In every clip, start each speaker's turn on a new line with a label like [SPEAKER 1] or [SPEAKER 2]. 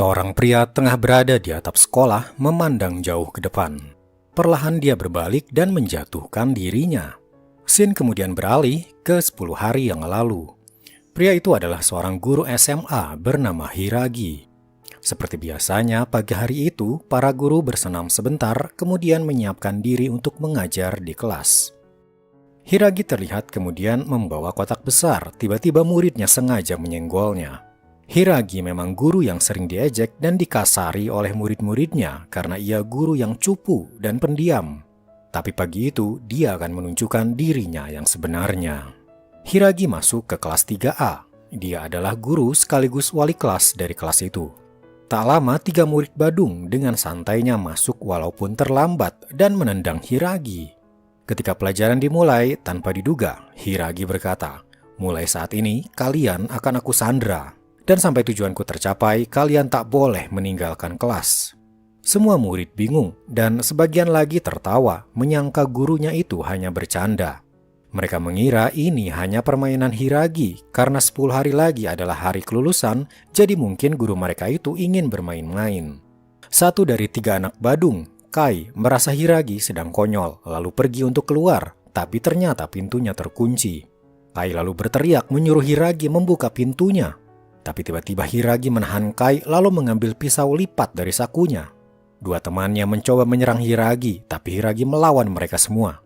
[SPEAKER 1] Seorang pria tengah berada di atap sekolah memandang jauh ke depan. Perlahan dia berbalik dan menjatuhkan dirinya. Scene kemudian beralih ke 10 hari yang lalu. Pria itu adalah seorang guru SMA bernama Hiragi. Seperti biasanya pagi hari itu, para guru bersenam sebentar kemudian menyiapkan diri untuk mengajar di kelas. Hiragi terlihat kemudian membawa kotak besar, tiba-tiba muridnya sengaja menyenggolnya. Hiragi memang guru yang sering diejek dan dikasari oleh murid-muridnya karena ia guru yang cupu dan pendiam. Tapi pagi itu dia akan menunjukkan dirinya yang sebenarnya. Hiragi masuk ke kelas 3A. Dia adalah guru sekaligus wali kelas dari kelas itu. Tak lama 3 murid Badung dengan santainya masuk walaupun terlambat dan menendang Hiragi. Ketika pelajaran dimulai, tanpa diduga, Hiragi berkata, "Mulai saat ini kalian akan aku sandra. Dan sampai tujuanku tercapai, kalian tak boleh meninggalkan kelas." Semua murid bingung dan sebagian lagi tertawa menyangka gurunya itu hanya bercanda. Mereka mengira ini hanya permainan Hiragi karena 10 hari lagi adalah hari kelulusan, jadi mungkin guru mereka itu ingin bermain-main. Satu dari 3 anak Badung, Kai, merasa Hiragi sedang konyol lalu pergi untuk keluar, tapi ternyata pintunya terkunci. Kai lalu berteriak menyuruh Hiragi membuka pintunya. Tapi tiba-tiba Hiragi menahan Kai lalu mengambil pisau lipat dari sakunya. 2 temannya mencoba menyerang Hiragi, tapi Hiragi melawan mereka semua.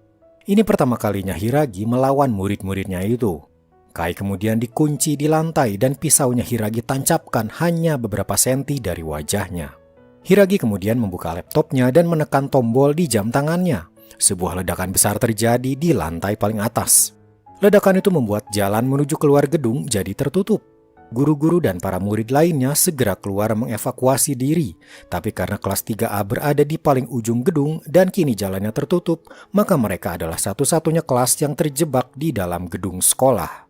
[SPEAKER 1] Ini pertama kalinya Hiragi melawan murid-muridnya itu. Kai kemudian dikunci di lantai dan pisaunya Hiragi tancapkan hanya beberapa senti dari wajahnya. Hiragi kemudian membuka laptopnya dan menekan tombol di jam tangannya. Sebuah ledakan besar terjadi di lantai paling atas. Ledakan itu membuat jalan menuju keluar gedung jadi tertutup. Guru-guru dan para murid lainnya segera keluar mengevakuasi diri, tapi karena kelas 3A berada di paling ujung gedung dan kini jalannya tertutup, maka mereka adalah satu-satunya kelas yang terjebak di dalam gedung sekolah.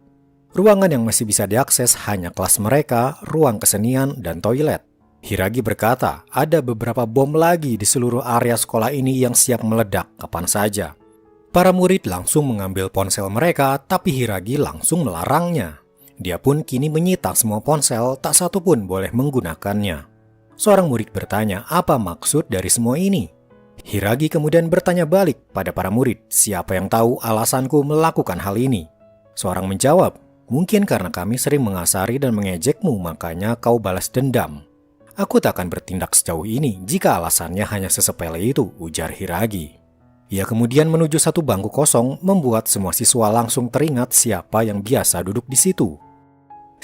[SPEAKER 1] Ruangan yang masih bisa diakses hanya kelas mereka, ruang kesenian, dan toilet. Hiragi berkata, ada beberapa bom lagi di seluruh area sekolah ini yang siap meledak kapan saja. Para murid langsung mengambil ponsel mereka, tapi Hiragi langsung melarangnya. Dia pun kini menyita semua ponsel, tak satu pun boleh menggunakannya. Seorang murid bertanya apa maksud dari semua ini. Hiragi kemudian bertanya balik pada para murid, siapa yang tahu alasanku melakukan hal ini? Seorang menjawab, mungkin karena kami sering mengasari dan mengejekmu makanya kau balas dendam. Aku tak akan bertindak sejauh ini jika alasannya hanya sesepele itu, ujar Hiragi. Ia kemudian menuju satu bangku kosong, membuat semua siswa langsung teringat siapa yang biasa duduk di situ.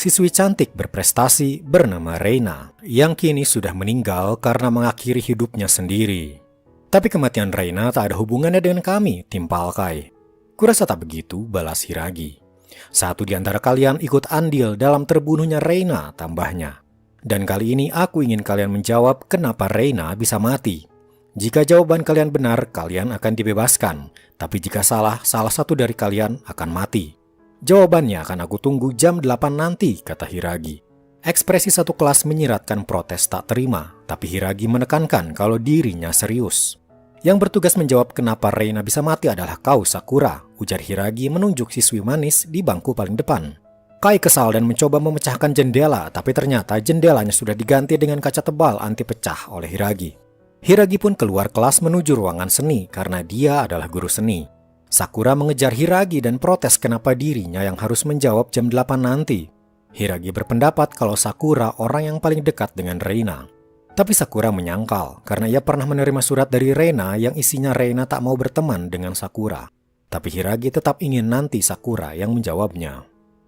[SPEAKER 1] Siswi cantik berprestasi bernama Reina, yang kini sudah meninggal karena mengakhiri hidupnya sendiri. Tapi kematian Reina tak ada hubungannya dengan kami, timpal Kai. Kurasa tak begitu, balas Hiragi. Satu di antara kalian ikut andil dalam terbunuhnya Reina, tambahnya. Dan kali ini aku ingin kalian menjawab kenapa Reina bisa mati. Jika jawaban kalian benar, kalian akan dibebaskan. Tapi jika salah, salah satu dari kalian akan mati. Jawabannya akan aku tunggu jam 8 nanti, kata Hiragi. Ekspresi satu kelas menyiratkan protes tak terima, tapi Hiragi menekankan kalau dirinya serius. Yang bertugas menjawab kenapa Reina bisa mati adalah kau, Sakura, ujar Hiragi menunjuk siswi manis di bangku paling depan. Kai kesal dan mencoba memecahkan jendela, tapi ternyata jendelanya sudah diganti dengan kaca tebal anti pecah oleh Hiragi. Hiragi pun keluar kelas menuju ruangan seni karena dia adalah guru seni. Sakura mengejar Hiragi dan protes kenapa dirinya yang harus menjawab jam 8 nanti. Hiragi berpendapat kalau Sakura orang yang paling dekat dengan Reina. Tapi Sakura menyangkal karena ia pernah menerima surat dari Reina yang isinya Reina tak mau berteman dengan Sakura. Tapi Hiragi tetap ingin nanti Sakura yang menjawabnya.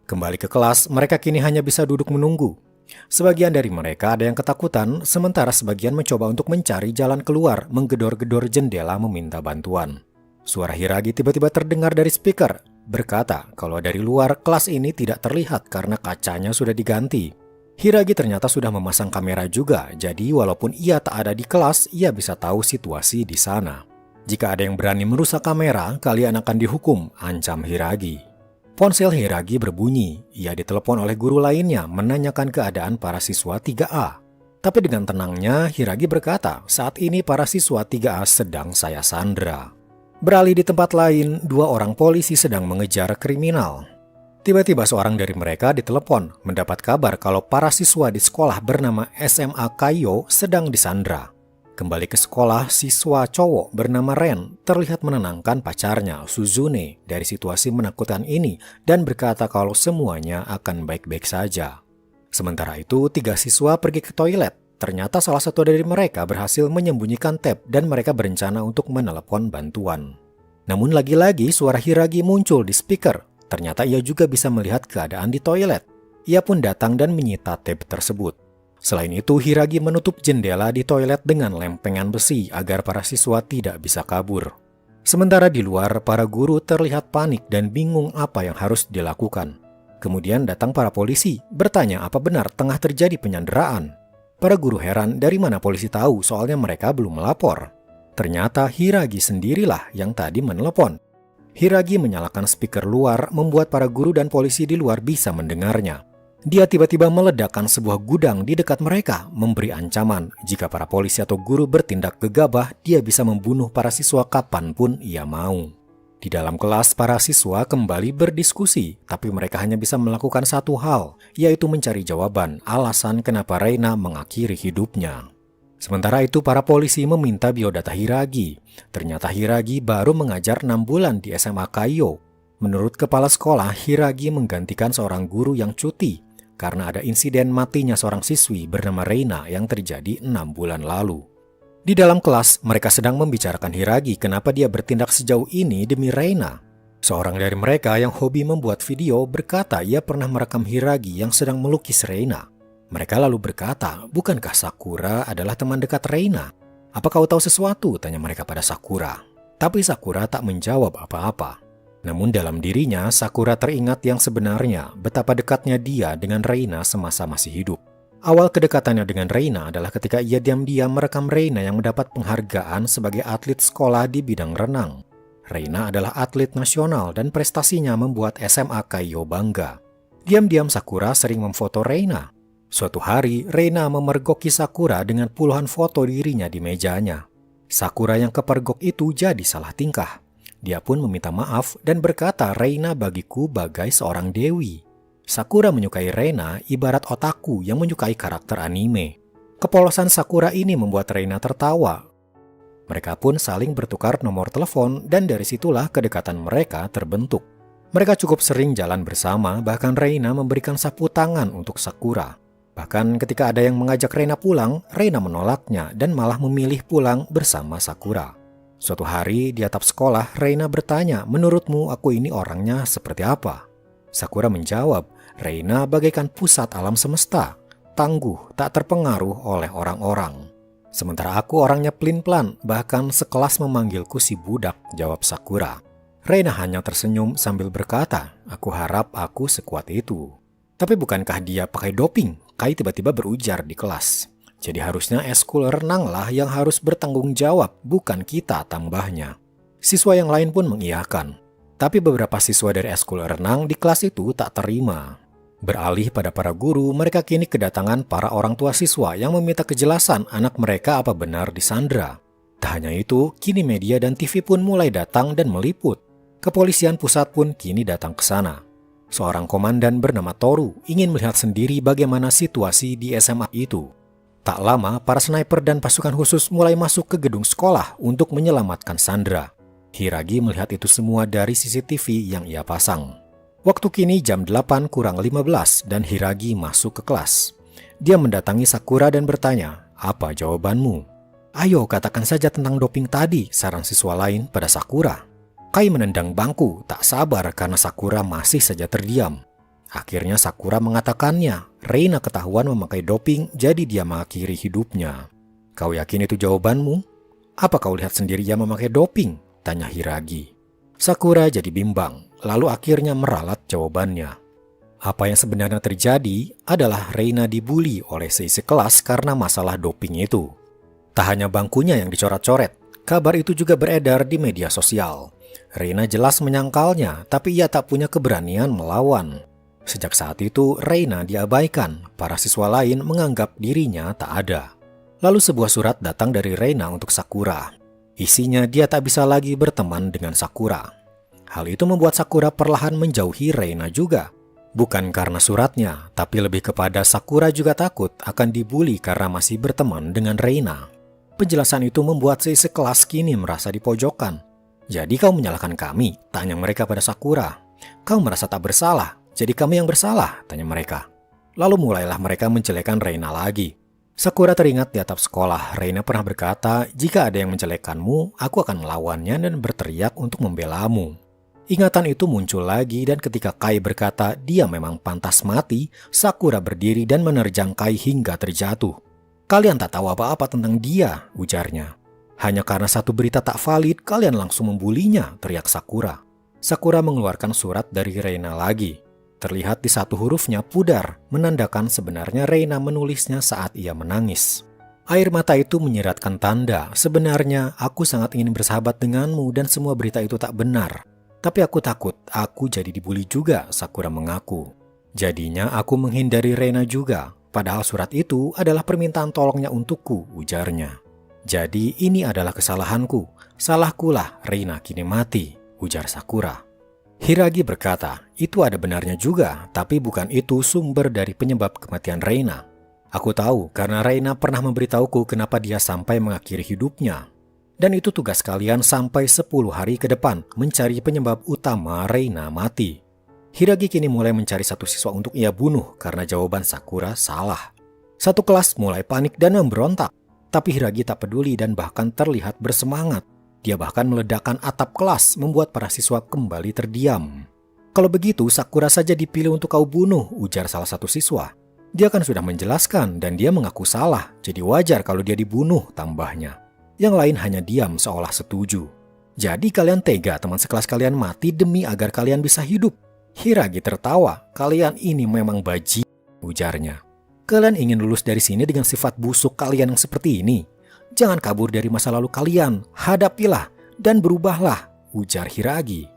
[SPEAKER 1] Kembali ke kelas, mereka kini hanya bisa duduk menunggu. Sebagian dari mereka ada yang ketakutan, sementara sebagian mencoba untuk mencari jalan keluar, menggedor-gedor jendela meminta bantuan. Suara Hiragi tiba-tiba terdengar dari speaker, berkata kalau dari luar kelas ini tidak terlihat karena kacanya sudah diganti. Hiragi ternyata sudah memasang kamera juga, jadi walaupun ia tak ada di kelas, ia bisa tahu situasi di sana. Jika ada yang berani merusak kamera, kalian akan dihukum, ancam Hiragi. Ponsel Hiragi berbunyi, ia ditelepon oleh guru lainnya menanyakan keadaan para siswa 3A. Tapi dengan tenangnya, Hiragi berkata, saat ini para siswa 3A sedang saya sandra. Beralih di tempat lain, 2 orang polisi sedang mengejar kriminal. Tiba-tiba seorang dari mereka ditelepon mendapat kabar kalau para siswa di sekolah bernama SMA Kayo sedang disandra. Kembali ke sekolah, siswa cowok bernama Ren terlihat menenangkan pacarnya, Suzune, dari situasi menakutkan ini dan berkata kalau semuanya akan baik-baik saja. Sementara itu, 3 siswa pergi ke toilet. Ternyata salah satu dari mereka berhasil menyembunyikan tab dan mereka berencana untuk menelepon bantuan. Namun lagi-lagi suara Hiragi muncul di speaker. Ternyata ia juga bisa melihat keadaan di toilet. Ia pun datang dan menyita tab tersebut. Selain itu, Hiragi menutup jendela di toilet dengan lempengan besi agar para siswa tidak bisa kabur. Sementara di luar, para guru terlihat panik dan bingung apa yang harus dilakukan. Kemudian datang para polisi, bertanya apa benar tengah terjadi penyanderaan. Para guru heran dari mana polisi tahu soalnya mereka belum melapor. Ternyata Hiragi sendirilah yang tadi menelepon. Hiragi menyalakan speaker luar membuat para guru dan polisi di luar bisa mendengarnya. Dia tiba-tiba meledakkan sebuah gudang di dekat mereka, memberi ancaman jika para polisi atau guru bertindak gegabah, dia bisa membunuh para siswa kapanpun ia mau. Di dalam kelas, para siswa kembali berdiskusi, tapi mereka hanya bisa melakukan satu hal, yaitu mencari jawaban alasan kenapa Reina mengakhiri hidupnya. Sementara itu, para polisi meminta biodata Hiragi. Ternyata Hiragi baru mengajar 6 bulan di SMA Kayo. Menurut kepala sekolah, Hiragi menggantikan seorang guru yang cuti karena ada insiden matinya seorang siswi bernama Reina yang terjadi 6 bulan lalu. Di dalam kelas, mereka sedang membicarakan Hiragi kenapa dia bertindak sejauh ini demi Reina. Seorang dari mereka yang hobi membuat video berkata ia pernah merekam Hiragi yang sedang melukis Reina. Mereka lalu berkata, bukankah Sakura adalah teman dekat Reina? Apa kau tahu sesuatu? Tanya mereka pada Sakura. Tapi Sakura tak menjawab apa-apa. Namun dalam dirinya, Sakura teringat yang sebenarnya, betapa dekatnya dia dengan Reina semasa masih hidup. Awal kedekatannya dengan Reina adalah ketika ia diam-diam merekam Reina yang mendapat penghargaan sebagai atlet sekolah di bidang renang. Reina adalah atlet nasional dan prestasinya membuat SMA Kayo bangga. Diam-diam Sakura sering memfoto Reina. Suatu hari, Reina memergoki Sakura dengan puluhan foto dirinya di mejanya. Sakura yang kepergok itu jadi salah tingkah. Dia pun meminta maaf dan berkata Reina bagiku bagai seorang dewi. Sakura menyukai Reina ibarat otaku yang menyukai karakter anime. Kepolosan Sakura ini membuat Reina tertawa. Mereka pun saling bertukar nomor telepon dan dari situlah kedekatan mereka terbentuk. Mereka cukup sering jalan bersama, bahkan Reina memberikan sapu tangan untuk Sakura. Bahkan ketika ada yang mengajak Reina pulang, Reina menolaknya dan malah memilih pulang bersama Sakura. Suatu hari di atap sekolah, Reina bertanya, menurutmu aku ini orangnya seperti apa? Sakura menjawab, Reina bagaikan pusat alam semesta, tangguh, tak terpengaruh oleh orang-orang. Sementara aku orangnya pelin-pelan, bahkan sekelas memanggilku si budak, jawab Sakura. Reina hanya tersenyum sambil berkata, aku harap aku sekuat itu. Tapi bukankah dia pakai doping? Kai tiba-tiba berujar di kelas. Jadi harusnya eskul renang lah yang harus bertanggung jawab, bukan kita, tambahnya. Siswa yang lain pun mengiyakan. Tapi beberapa siswa dari eskul renang di kelas itu tak terima. Beralih pada para guru, mereka kini kedatangan para orang tua siswa yang meminta kejelasan anak mereka apa benar disandra. Tak hanya itu, kini media dan TV pun mulai datang dan meliput. Kepolisian pusat pun kini datang ke sana. Seorang komandan bernama Toru ingin melihat sendiri bagaimana situasi di SMA itu. Tak lama, para sniper dan pasukan khusus mulai masuk ke gedung sekolah untuk menyelamatkan Sandra. Hiragi melihat itu semua dari CCTV yang ia pasang. Waktu kini jam 8:15 dan Hiragi masuk ke kelas. Dia mendatangi Sakura dan bertanya, apa jawabanmu? Ayo katakan saja tentang doping tadi, saran siswa lain pada Sakura. Kai menendang bangku, tak sabar karena Sakura masih saja terdiam. Akhirnya Sakura mengatakannya, Reina ketahuan memakai doping jadi dia mengakhiri hidupnya. Kau yakin itu jawabanmu? Apa kau lihat sendiri dia memakai doping? Tanya Hiragi. Sakura jadi bimbang, lalu akhirnya meralat jawabannya. Apa yang sebenarnya terjadi adalah Reina dibully oleh seisi kelas karena masalah doping itu. Tak hanya bangkunya yang dicoret-coret, kabar itu juga beredar di media sosial. Reina jelas menyangkalnya, tapi ia tak punya keberanian melawan. Sejak saat itu, Reina diabaikan. Para siswa lain menganggap dirinya tak ada. Lalu sebuah surat datang dari Reina untuk Sakura. Isinya dia tak bisa lagi berteman dengan Sakura. Hal itu membuat Sakura perlahan menjauhi Reina juga. Bukan karena suratnya, tapi lebih kepada Sakura juga takut akan dibully karena masih berteman dengan Reina. Penjelasan itu membuat si sekelas kini merasa dipojokkan. "Jadi kau menyalahkan kami?" tanya mereka pada Sakura. "Kau merasa tak bersalah, jadi kami yang bersalah?" tanya mereka. Lalu mulailah mereka menjelekkan Reina lagi. Sakura teringat di atap sekolah, Reina pernah berkata, "Jika ada yang menjelekkanmu, aku akan melawannya dan berteriak untuk membelamu." Ingatan itu muncul lagi dan ketika Kai berkata dia memang pantas mati, Sakura berdiri dan menerjang Kai hingga terjatuh. "Kalian tak tahu apa-apa tentang dia," ujarnya. "Hanya karena satu berita tak valid, kalian langsung membulinya," teriak Sakura. Sakura mengeluarkan surat dari Reina lagi. Terlihat di satu hurufnya pudar, menandakan sebenarnya Reina menulisnya saat ia menangis. Air mata itu menyiratkan tanda, "Sebenarnya aku sangat ingin bersahabat denganmu dan semua berita itu tak benar. Tapi aku takut aku jadi dibully juga," Sakura mengaku. "Jadinya aku menghindari Reina juga, padahal surat itu adalah permintaan tolongnya untukku," ujarnya. "Jadi ini adalah kesalahanku, salahkulah Reina kini mati," ujar Sakura. Hiragi berkata, "Itu ada benarnya juga, tapi bukan itu sumber dari penyebab kematian Reina. Aku tahu karena Reina pernah memberitahuku kenapa dia sampai mengakhiri hidupnya. Dan itu tugas kalian sampai 10 hari ke depan, mencari penyebab utama Reina mati." Hiragi kini mulai mencari satu siswa untuk ia bunuh karena jawaban Sakura salah. Satu kelas mulai panik dan memberontak, tapi Hiragi tak peduli dan bahkan terlihat bersemangat. Dia bahkan meledakkan atap kelas, membuat para siswa kembali terdiam. "Kalau begitu, Sakura saja dipilih untuk kau bunuh," ujar salah satu siswa. "Dia kan sudah menjelaskan dan dia mengaku salah, jadi wajar kalau dia dibunuh," tambahnya. Yang lain hanya diam seolah setuju. "Jadi kalian tega teman sekelas kalian mati demi agar kalian bisa hidup?" Hiragi tertawa. "Kalian ini memang baji," ujarnya. "Kalian ingin lulus dari sini dengan sifat busuk kalian yang seperti ini? Jangan kabur dari masa lalu kalian, hadapilah dan berubahlah," ujar Hiragi.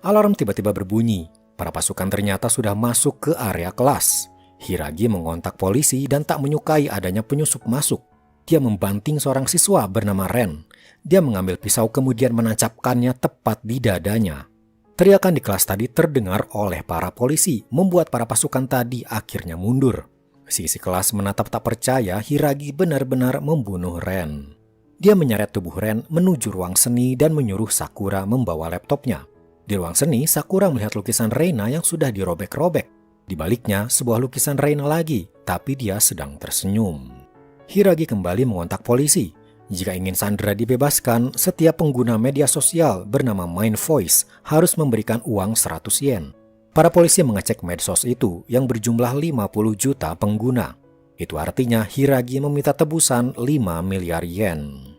[SPEAKER 1] Alarm tiba-tiba berbunyi. Para pasukan ternyata sudah masuk ke area kelas. Hiragi mengontak polisi dan tak menyukai adanya penyusup masuk. Dia membanting seorang siswa bernama Ren. Dia mengambil pisau kemudian menancapkannya tepat di dadanya. Teriakan di kelas tadi terdengar oleh para polisi, membuat para pasukan tadi akhirnya mundur. Sisi kelas menatap tak percaya Hiragi benar-benar membunuh Ren. Dia menyeret tubuh Ren menuju ruang seni dan menyuruh Sakura membawa laptopnya. Di ruang seni, Sakura melihat lukisan Reina yang sudah dirobek-robek. Di baliknya, sebuah lukisan Reina lagi, tapi dia sedang tersenyum. Hiragi kembali mengontak polisi. Jika ingin Sandra dibebaskan, setiap pengguna media sosial bernama Mind Voice harus memberikan uang 100 yen. Para polisi mengecek medsos itu yang berjumlah 50 juta pengguna. Itu artinya Hiragi meminta tebusan 5 miliar yen.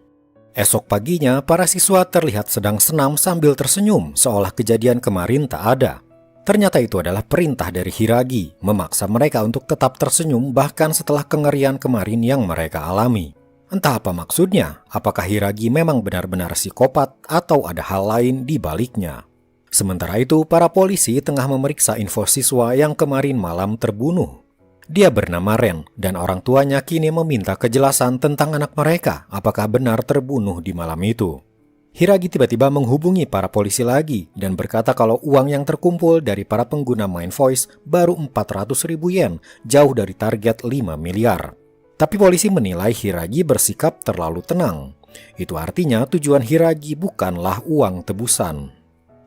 [SPEAKER 1] Esok paginya, para siswa terlihat sedang senam sambil tersenyum seolah kejadian kemarin tak ada. Ternyata itu adalah perintah dari Hiragi, memaksa mereka untuk tetap tersenyum bahkan setelah kengerian kemarin yang mereka alami. Entah apa maksudnya, apakah Hiragi memang benar-benar psikopat atau ada hal lain di baliknya. Sementara itu, para polisi tengah memeriksa info siswa yang kemarin malam terbunuh. Dia bernama Ren, dan orang tuanya kini meminta kejelasan tentang anak mereka, apakah benar terbunuh di malam itu. Hiragi tiba-tiba menghubungi para polisi lagi, dan berkata kalau uang yang terkumpul dari para pengguna Mind Voice baru 400.000 yen, jauh dari target 5 miliar. Tapi polisi menilai Hiragi bersikap terlalu tenang. Itu artinya tujuan Hiragi bukanlah uang tebusan.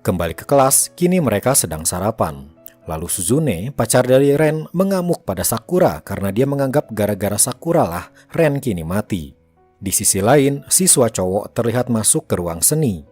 [SPEAKER 1] Kembali ke kelas, kini mereka sedang sarapan. Lalu Suzune, pacar dari Ren, mengamuk pada Sakura karena dia menganggap gara-gara Sakura lah Ren kini mati. Di sisi lain, siswa cowok terlihat masuk ke ruang seni.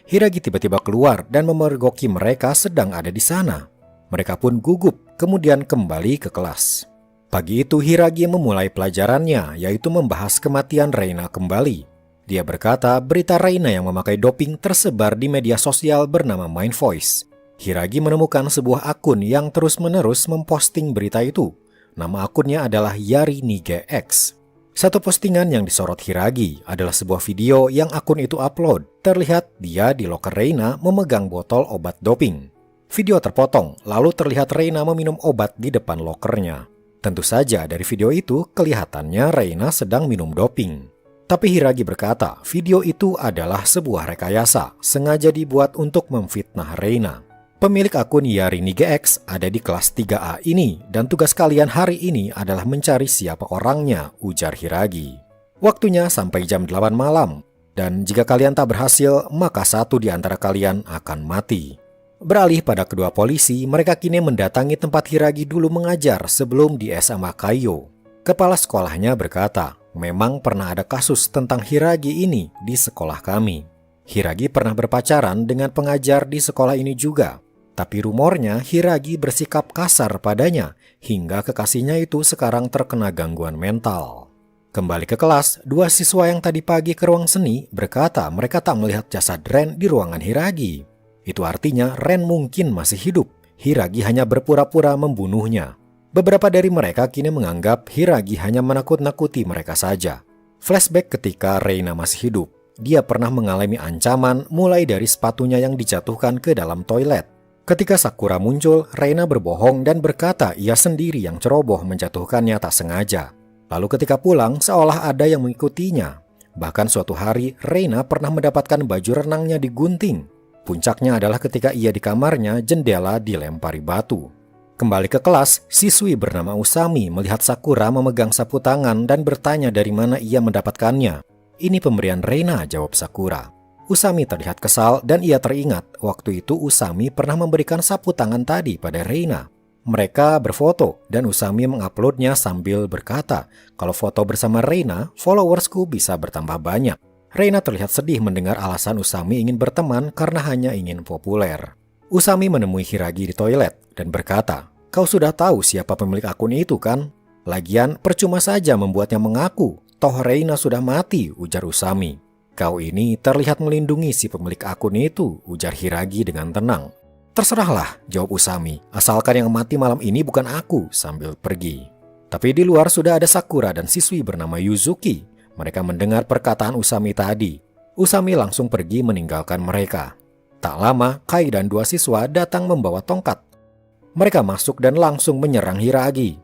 [SPEAKER 1] Hiragi tiba-tiba keluar dan memergoki mereka sedang ada di sana. Mereka pun gugup, kemudian kembali ke kelas. Pagi itu Hiragi memulai pelajarannya, yaitu membahas kematian Reina kembali. Dia berkata berita Reina yang memakai doping tersebar di media sosial bernama Mind Voice. Hiragi menemukan sebuah akun yang terus-menerus memposting berita itu. Nama akunnya adalah Yari Nige X. Satu postingan yang disorot Hiragi adalah sebuah video yang akun itu upload. Terlihat dia di loker Reina memegang botol obat doping. Video terpotong, lalu terlihat Reina meminum obat di depan lokernya. Tentu saja dari video itu kelihatannya Reina sedang minum doping. Tapi Hiragi berkata, video itu adalah sebuah rekayasa, sengaja dibuat untuk memfitnah Reina. Pemilik akun Yarini GX ada di kelas 3A ini dan tugas kalian hari ini adalah mencari siapa orangnya, ujar Hiragi. Waktunya sampai jam 8 malam dan jika kalian tak berhasil maka satu di antara kalian akan mati. Beralih pada kedua polisi, mereka kini mendatangi tempat Hiragi dulu mengajar sebelum di SMA Kaiyo. Kepala sekolahnya berkata, memang pernah ada kasus tentang Hiragi ini di sekolah kami. Hiragi pernah berpacaran dengan pengajar di sekolah ini juga. Tapi rumornya Hiragi bersikap kasar padanya hingga kekasihnya itu sekarang terkena gangguan mental. Kembali ke kelas, dua siswa yang tadi pagi ke ruang seni berkata mereka tak melihat jasad Ren di ruangan Hiragi. Itu artinya Ren mungkin masih hidup. Hiragi hanya berpura-pura membunuhnya. Beberapa dari mereka kini menganggap Hiragi hanya menakut-nakuti mereka saja. Flashback ketika Reina masih hidup. Dia pernah mengalami ancaman mulai dari sepatunya yang dijatuhkan ke dalam toilet. Ketika Sakura muncul, Reina berbohong dan berkata ia sendiri yang ceroboh menjatuhkannya tak sengaja. Lalu ketika pulang, seolah ada yang mengikutinya. Bahkan suatu hari, Reina pernah mendapatkan baju renangnya digunting. Puncaknya adalah ketika ia di kamarnya, jendela dilempari batu. Kembali ke kelas, siswi bernama Usami melihat Sakura memegang sapu tangan dan bertanya dari mana ia mendapatkannya. Ini pemberian Reina, jawab Sakura. Usami terlihat kesal dan ia teringat waktu itu Usami pernah memberikan sapu tangan tadi pada Reina. Mereka berfoto dan Usami menguploadnya sambil berkata, kalau foto bersama Reina, followersku bisa bertambah banyak. Reina terlihat sedih mendengar alasan Usami ingin berteman karena hanya ingin populer. Usami menemui Hiragi di toilet dan berkata, kau sudah tahu siapa pemilik akun itu kan? Lagian percuma saja membuatnya mengaku, toh Reina sudah mati, ujar Usami. Kau ini terlihat melindungi si pemilik akun itu, ujar Hiragi dengan tenang. Terserahlah, jawab Usami, asalkan yang mati malam ini bukan aku, sambil pergi. Tapi di luar sudah ada Sakura dan siswi bernama Yuzuki. Mereka mendengar perkataan Usami tadi. Usami langsung pergi meninggalkan mereka. Tak lama, Kai dan dua siswa datang membawa tongkat. Mereka masuk dan langsung menyerang Hiragi.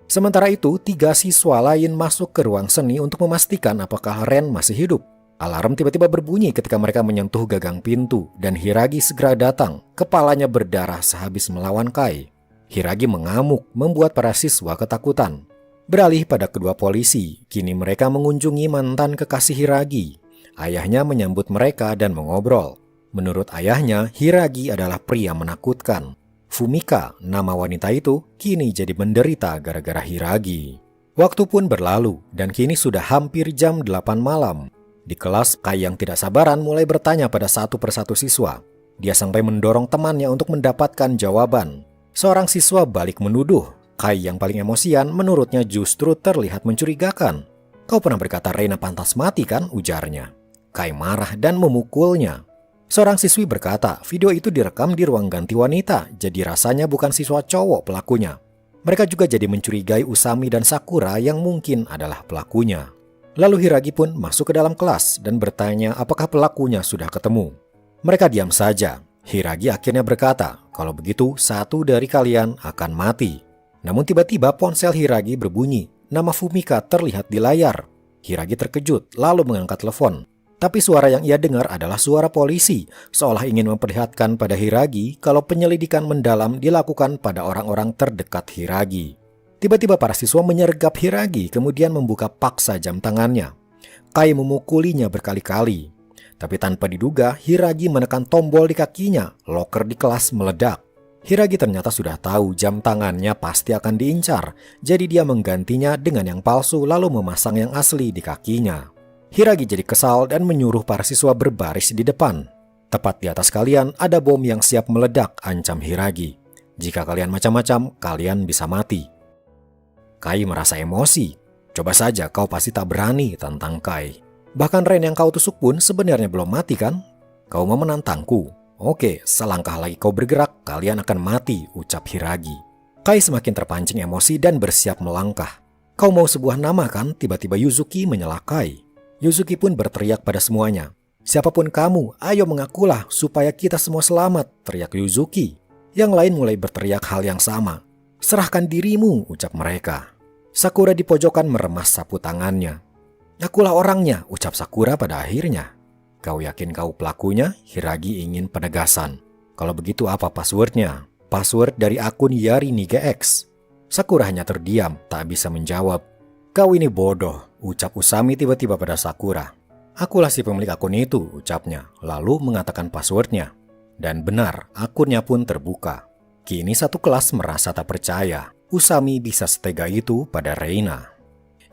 [SPEAKER 1] Sementara itu, 3 siswa lain masuk ke ruang seni untuk memastikan apakah Ren masih hidup. Alarm tiba-tiba berbunyi ketika mereka menyentuh gagang pintu dan Hiragi segera datang. Kepalanya berdarah sehabis melawan Kai. Hiragi mengamuk membuat para siswa ketakutan. Beralih pada kedua polisi, kini mereka mengunjungi mantan kekasih Hiragi. Ayahnya menyambut mereka dan mengobrol. Menurut ayahnya, Hiragi adalah pria menakutkan. Fumika, nama wanita itu, kini jadi menderita gara-gara Hiragi. Waktu pun berlalu dan kini sudah hampir jam 8 malam. Di kelas, Kai yang tidak sabaran mulai bertanya pada satu persatu siswa. Dia sampai mendorong temannya untuk mendapatkan jawaban. Seorang siswa balik menuduh. Kai yang paling emosian menurutnya justru terlihat mencurigakan. Kau pernah berkata Reina pantas mati kan? Ujarnya. Kai marah dan memukulnya. Seorang siswi berkata video itu direkam di ruang ganti wanita, jadi rasanya bukan siswa cowok pelakunya. Mereka juga jadi mencurigai Usami dan Sakura yang mungkin adalah pelakunya. Lalu Hiragi pun masuk ke dalam kelas dan bertanya apakah pelakunya sudah ketemu. Mereka diam saja. Hiragi akhirnya berkata, kalau begitu satu dari kalian akan mati. Namun tiba-tiba ponsel Hiragi berbunyi. Nama Fumika terlihat di layar. Hiragi terkejut lalu mengangkat telepon. Tapi suara yang ia dengar adalah suara polisi, seolah ingin memperlihatkan pada Hiragi kalau penyelidikan mendalam dilakukan pada orang-orang terdekat Hiragi. Tiba-tiba para siswa menyergap Hiragi kemudian membuka paksa jam tangannya. Kai memukulinya berkali-kali. Tapi tanpa diduga, Hiragi menekan tombol di kakinya. Loker di kelas meledak. Hiragi ternyata sudah tahu jam tangannya pasti akan diincar. Jadi dia menggantinya dengan yang palsu lalu memasang yang asli di kakinya. Hiragi jadi kesal dan menyuruh para siswa berbaris di depan. Tepat di atas kalian ada bom yang siap meledak, ancam Hiragi. Jika kalian macam-macam, kalian bisa mati. Kai merasa emosi. Coba saja kau pasti tak berani, tantang Kai. Bahkan Ren yang kau tusuk pun sebenarnya belum mati kan? Kau mau menantangku? Oke, selangkah lagi kau bergerak, kalian akan mati, ucap Hiragi. Kai semakin terpancing emosi dan bersiap melangkah. Kau mau sebuah nama kan? Tiba-tiba Yuzuki menyela Kai. Yuzuki pun berteriak pada semuanya. Siapapun kamu, ayo mengakulah supaya kita semua selamat, teriak Yuzuki. Yang lain mulai berteriak hal yang sama. Serahkan dirimu, ucap mereka. Sakura di pojokan meremas sapu tangannya. Akulah orangnya, ucap Sakura pada akhirnya. Kau yakin kau pelakunya? Hiragi ingin penegasan. Kalau begitu apa passwordnya? Password dari akun YariniGX. Sakura hanya terdiam, tak bisa menjawab. Kau ini bodoh, ucap Usami tiba-tiba pada Sakura. Akulah si pemilik akun itu, ucapnya, lalu mengatakan passwordnya. Dan benar, akunnya pun terbuka. Kini satu kelas merasa tak percaya, Usami bisa setega itu pada Reina.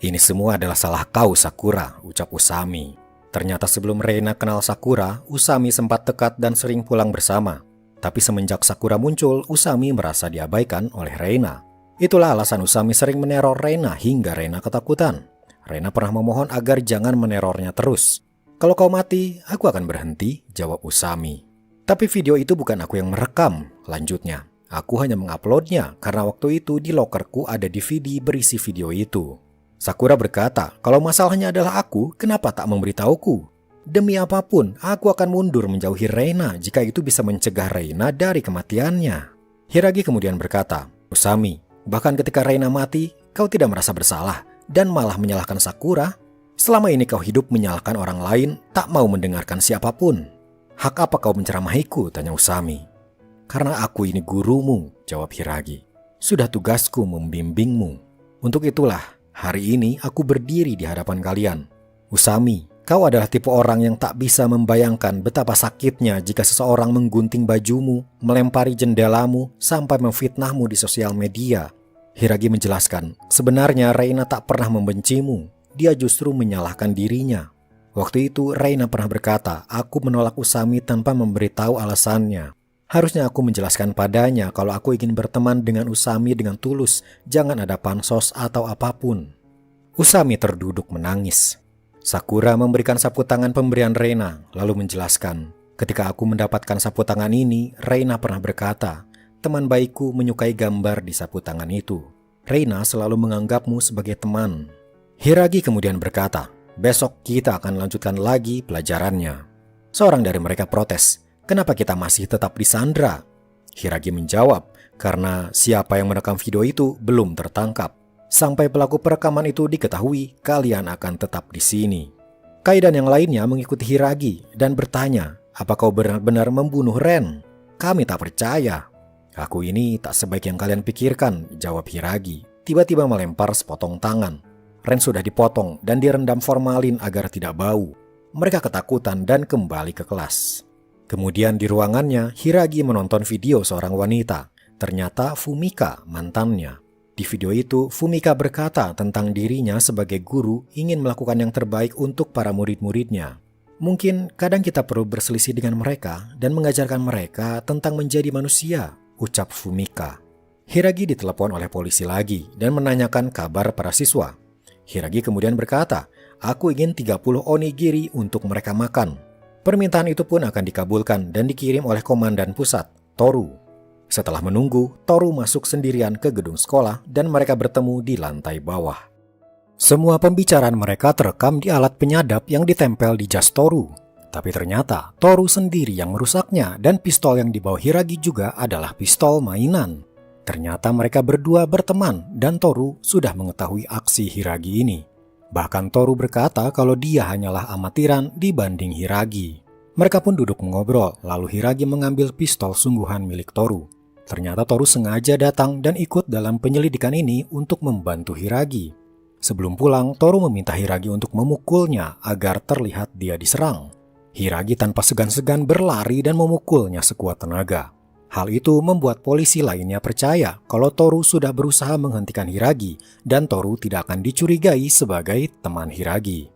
[SPEAKER 1] Ini semua adalah salah kau, Sakura, ucap Usami. Ternyata sebelum Reina kenal Sakura, Usami sempat dekat dan sering pulang bersama. Tapi semenjak Sakura muncul, Usami merasa diabaikan oleh Reina. Itulah alasan Usami sering meneror Reina hingga Reina ketakutan. Reina pernah memohon agar jangan menerornya terus. Kalau kau mati, aku akan berhenti, jawab Usami. Tapi video itu bukan aku yang merekam, lanjutnya. Aku hanya menguploadnya karena waktu itu di lokerku ada DVD berisi video itu. Sakura berkata, kalau masalahnya adalah aku, kenapa tak memberitahuku? Demi apapun, aku akan mundur menjauhi Reina jika itu bisa mencegah Reina dari kematiannya. Hiragi kemudian berkata, Usami, bahkan ketika Reina mati, kau tidak merasa bersalah dan malah menyalahkan Sakura? Selama ini kau hidup menyalahkan orang lain, tak mau mendengarkan siapapun. Hak apa kau menceramahiku? Tanya Usami. Karena aku ini gurumu, jawab Hiragi. Sudah tugasku membimbingmu. Untuk itulah, hari ini aku berdiri di hadapan kalian. Usami, kau adalah tipe orang yang tak bisa membayangkan betapa sakitnya jika seseorang menggunting bajumu, melempari jendelamu, sampai memfitnahmu di sosial media. Hiragi menjelaskan, sebenarnya Reina tak pernah membencimu. Dia justru menyalahkan dirinya. Waktu itu Reina pernah berkata, aku menolak Usami tanpa memberitahu alasannya. Harusnya aku menjelaskan padanya kalau aku ingin berteman dengan Usami dengan tulus, jangan ada pansos atau apapun. Usami terduduk menangis. Sakura memberikan sapu tangan pemberian Reina, lalu menjelaskan, ketika aku mendapatkan sapu tangan ini, Reina pernah berkata, teman baikku menyukai gambar di sapu tangan itu. Reina selalu menganggapmu sebagai teman. Hiragi kemudian berkata, besok kita akan lanjutkan lagi pelajarannya. Seorang dari mereka protes, kenapa kita masih tetap disandra? Hiragi menjawab, karena siapa yang merekam video itu belum tertangkap. Sampai pelaku perekaman itu diketahui, kalian akan tetap di sini. Kai dan yang lainnya mengikuti Hiragi dan bertanya, apa kau benar-benar membunuh Ren? Kami tak percaya. Aku ini tak sebaik yang kalian pikirkan, jawab Hiragi. Tiba-tiba melempar sepotong tangan. Ren sudah dipotong dan direndam formalin agar tidak bau. Mereka ketakutan dan kembali ke kelas. Kemudian di ruangannya, Hiragi menonton video seorang wanita. Ternyata Fumika, mantannya. Di video itu, Fumika berkata tentang dirinya sebagai guru ingin melakukan yang terbaik untuk para murid-muridnya. Mungkin kadang kita perlu berselisih dengan mereka dan mengajarkan mereka tentang menjadi manusia, ucap Fumika. Hiragi ditelepon oleh polisi lagi dan menanyakan kabar para siswa. Hiragi kemudian berkata, aku ingin 30 onigiri untuk mereka makan. Permintaan itu pun akan dikabulkan dan dikirim oleh komandan pusat, Toru. Setelah menunggu, Toru masuk sendirian ke gedung sekolah dan mereka bertemu di lantai bawah. Semua pembicaraan mereka terekam di alat penyadap yang ditempel di jas Toru. Tapi ternyata Toru sendiri yang merusaknya dan pistol yang dibawa Hiragi juga adalah pistol mainan. Ternyata mereka berdua berteman dan Toru sudah mengetahui aksi Hiragi ini. Bahkan Toru berkata kalau dia hanyalah amatiran dibanding Hiragi. Mereka pun duduk mengobrol, lalu Hiragi mengambil pistol sungguhan milik Toru. Ternyata Toru sengaja datang dan ikut dalam penyelidikan ini untuk membantu Hiragi. Sebelum pulang, Toru meminta Hiragi untuk memukulnya agar terlihat dia diserang. Hiragi tanpa segan-segan berlari dan memukulnya sekuat tenaga. Hal itu membuat polisi lainnya percaya kalau Toru sudah berusaha menghentikan Hiragi dan Toru tidak akan dicurigai sebagai teman Hiragi.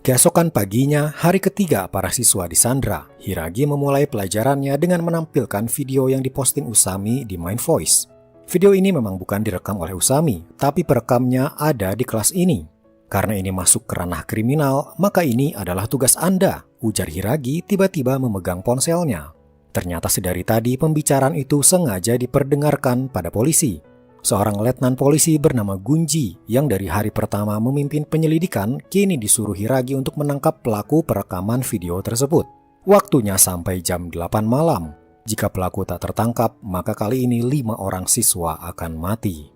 [SPEAKER 1] Keesokan paginya, hari ketiga para siswa disandra, Hiragi memulai pelajarannya dengan menampilkan video yang diposting Usami di Mind Voice. Video ini memang bukan direkam oleh Usami, tapi perekamnya ada di kelas ini. Karena ini masuk ke ranah kriminal, maka ini adalah tugas Anda, ujar Hiragi tiba-tiba memegang ponselnya. Ternyata sedari tadi pembicaraan itu sengaja diperdengarkan pada polisi. Seorang letnan polisi bernama Gunji yang dari hari pertama memimpin penyelidikan kini disuruh Hiragi untuk menangkap pelaku perekaman video tersebut. Waktunya sampai jam 8 malam. Jika pelaku tak tertangkap, maka kali ini 5 orang siswa akan mati.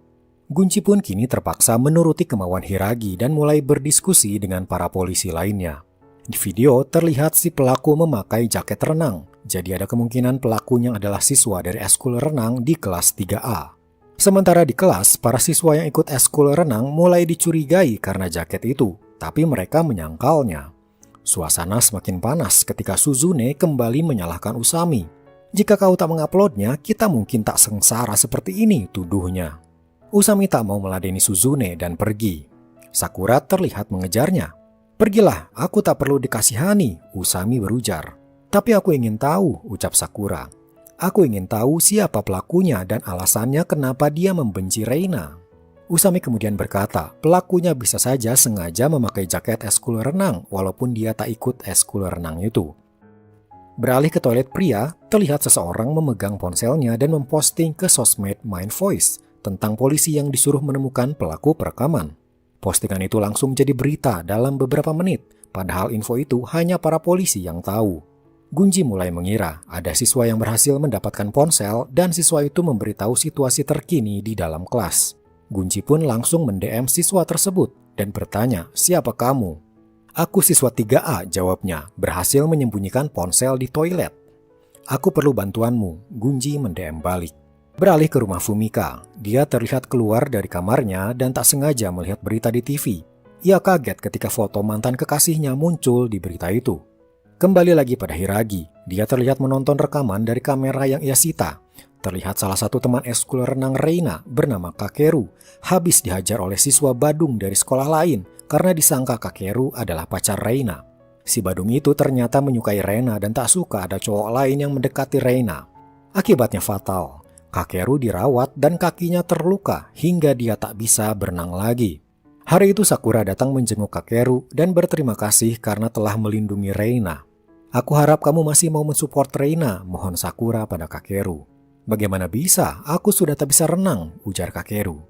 [SPEAKER 1] Gunji pun kini terpaksa menuruti kemauan Hiragi dan mulai berdiskusi dengan para polisi lainnya. Di video terlihat si pelaku memakai jaket renang. Jadi ada kemungkinan pelakunya adalah siswa dari eskul renang di kelas 3A. Sementara di kelas, para siswa yang ikut eskul renang mulai dicurigai karena jaket itu, tapi mereka menyangkalnya. Suasana semakin panas ketika Suzune kembali menyalahkan Usami. Jika kau tak menguploadnya, kita mungkin tak sengsara seperti ini, tuduhnya. Usami tak mau meladeni Suzune dan pergi. Sakura terlihat mengejarnya. Pergilah, aku tak perlu dikasihani, Usami berujar. Tapi aku ingin tahu, ucap Sakura. Aku ingin tahu siapa pelakunya dan alasannya kenapa dia membenci Reina. Usami kemudian berkata, pelakunya bisa saja sengaja memakai jaket eskul renang walaupun dia tak ikut eskul renang itu. Beralih ke toilet pria, terlihat seseorang memegang ponselnya dan memposting ke sosmed Mind Voice tentang polisi yang disuruh menemukan pelaku perekaman. Postingan itu langsung jadi berita dalam beberapa menit, padahal info itu hanya para polisi yang tahu. Gunji mulai mengira ada siswa yang berhasil mendapatkan ponsel dan siswa itu memberitahu situasi terkini di dalam kelas. Gunji pun langsung mend-DM siswa tersebut dan bertanya, siapa kamu? Aku siswa 3A, jawabnya, berhasil menyembunyikan ponsel di toilet. Aku perlu bantuanmu, Gunji mend-DM balik. Beralih ke rumah Fumika, dia terlihat keluar dari kamarnya dan tak sengaja melihat berita di TV. Ia kaget ketika foto mantan kekasihnya muncul di berita itu. Kembali lagi pada Hiragi, dia terlihat menonton rekaman dari kamera yang ia sita. Terlihat salah satu teman eskul renang Reina bernama Kakeru habis dihajar oleh siswa Badung dari sekolah lain karena disangka Kakeru adalah pacar Reina. Si Badung itu ternyata menyukai Reina dan tak suka ada cowok lain yang mendekati Reina. Akibatnya fatal. Kakeru dirawat dan kakinya terluka hingga dia tak bisa berenang lagi. Hari itu Sakura datang menjenguk Kakeru dan berterima kasih karena telah melindungi Reina. Aku harap kamu masih mau mensupport Reina, mohon Sakura pada Kakeru. Bagaimana bisa? Aku sudah tak bisa renang, ujar Kakeru.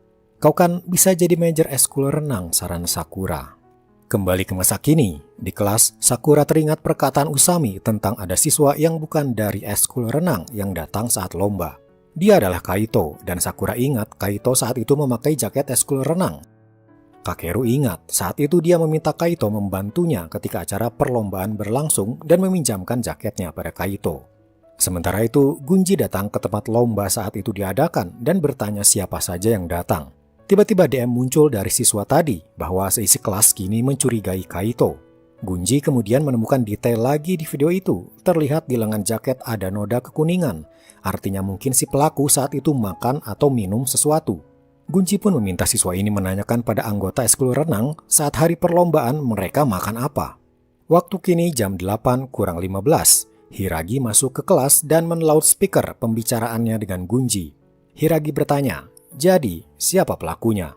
[SPEAKER 1] Kau kan bisa jadi manajer eskul renang, saran Sakura. Kembali ke masa kini, di kelas Sakura teringat perkataan Usami tentang ada siswa yang bukan dari eskul renang yang datang saat lomba. Dia adalah Kaito, dan Sakura ingat Kaito saat itu memakai jaket eskul renang. Kakeru ingat saat itu dia meminta Kaito membantunya ketika acara perlombaan berlangsung dan meminjamkan jaketnya pada Kaito. Sementara itu, Gunji datang ke tempat lomba saat itu diadakan dan bertanya siapa saja yang datang. Tiba-tiba DM muncul dari siswa tadi bahwa seisi kelas kini mencurigai Kaito. Gunji kemudian menemukan detail lagi di video itu. Terlihat di lengan jaket ada noda kekuningan. Artinya mungkin si pelaku saat itu makan atau minum sesuatu. Gunji pun meminta siswa ini menanyakan pada anggota eskul renang saat hari perlombaan mereka makan apa. Waktu kini jam 8:15. Hiragi masuk ke kelas dan men-loudspeaker pembicaraannya dengan Gunji. Hiragi bertanya, jadi siapa pelakunya?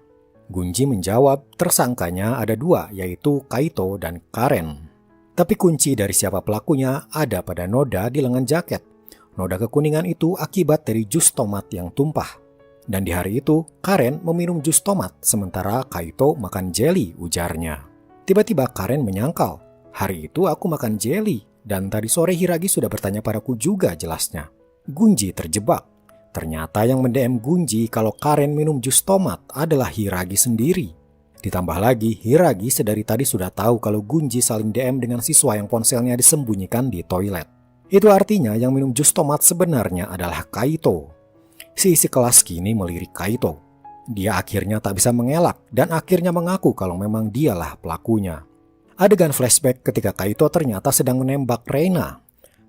[SPEAKER 1] Gunji menjawab tersangkanya ada dua, yaitu Kaito dan Karen. Tapi kunci dari siapa pelakunya ada pada noda di lengan jaket. Noda kekuningan itu akibat dari jus tomat yang tumpah. Dan di hari itu, Karen meminum jus tomat, sementara Kaito makan jelly, ujarnya. Tiba-tiba Karen menyangkal, hari itu aku makan jelly, dan tadi sore Hiragi sudah bertanya padaku juga, jelasnya. Gunji terjebak. Ternyata yang mend-DM Gunji kalau Karen minum jus tomat adalah Hiragi sendiri. Ditambah lagi, Hiragi sedari tadi sudah tahu kalau Gunji saling DM dengan siswa yang ponselnya disembunyikan di toilet. Itu artinya yang minum jus tomat sebenarnya adalah Kaito. Si isi kelas kini melirik Kaito. Dia akhirnya tak bisa mengelak dan akhirnya mengaku kalau memang dialah pelakunya. Adegan flashback ketika Kaito ternyata sedang menembak Reina.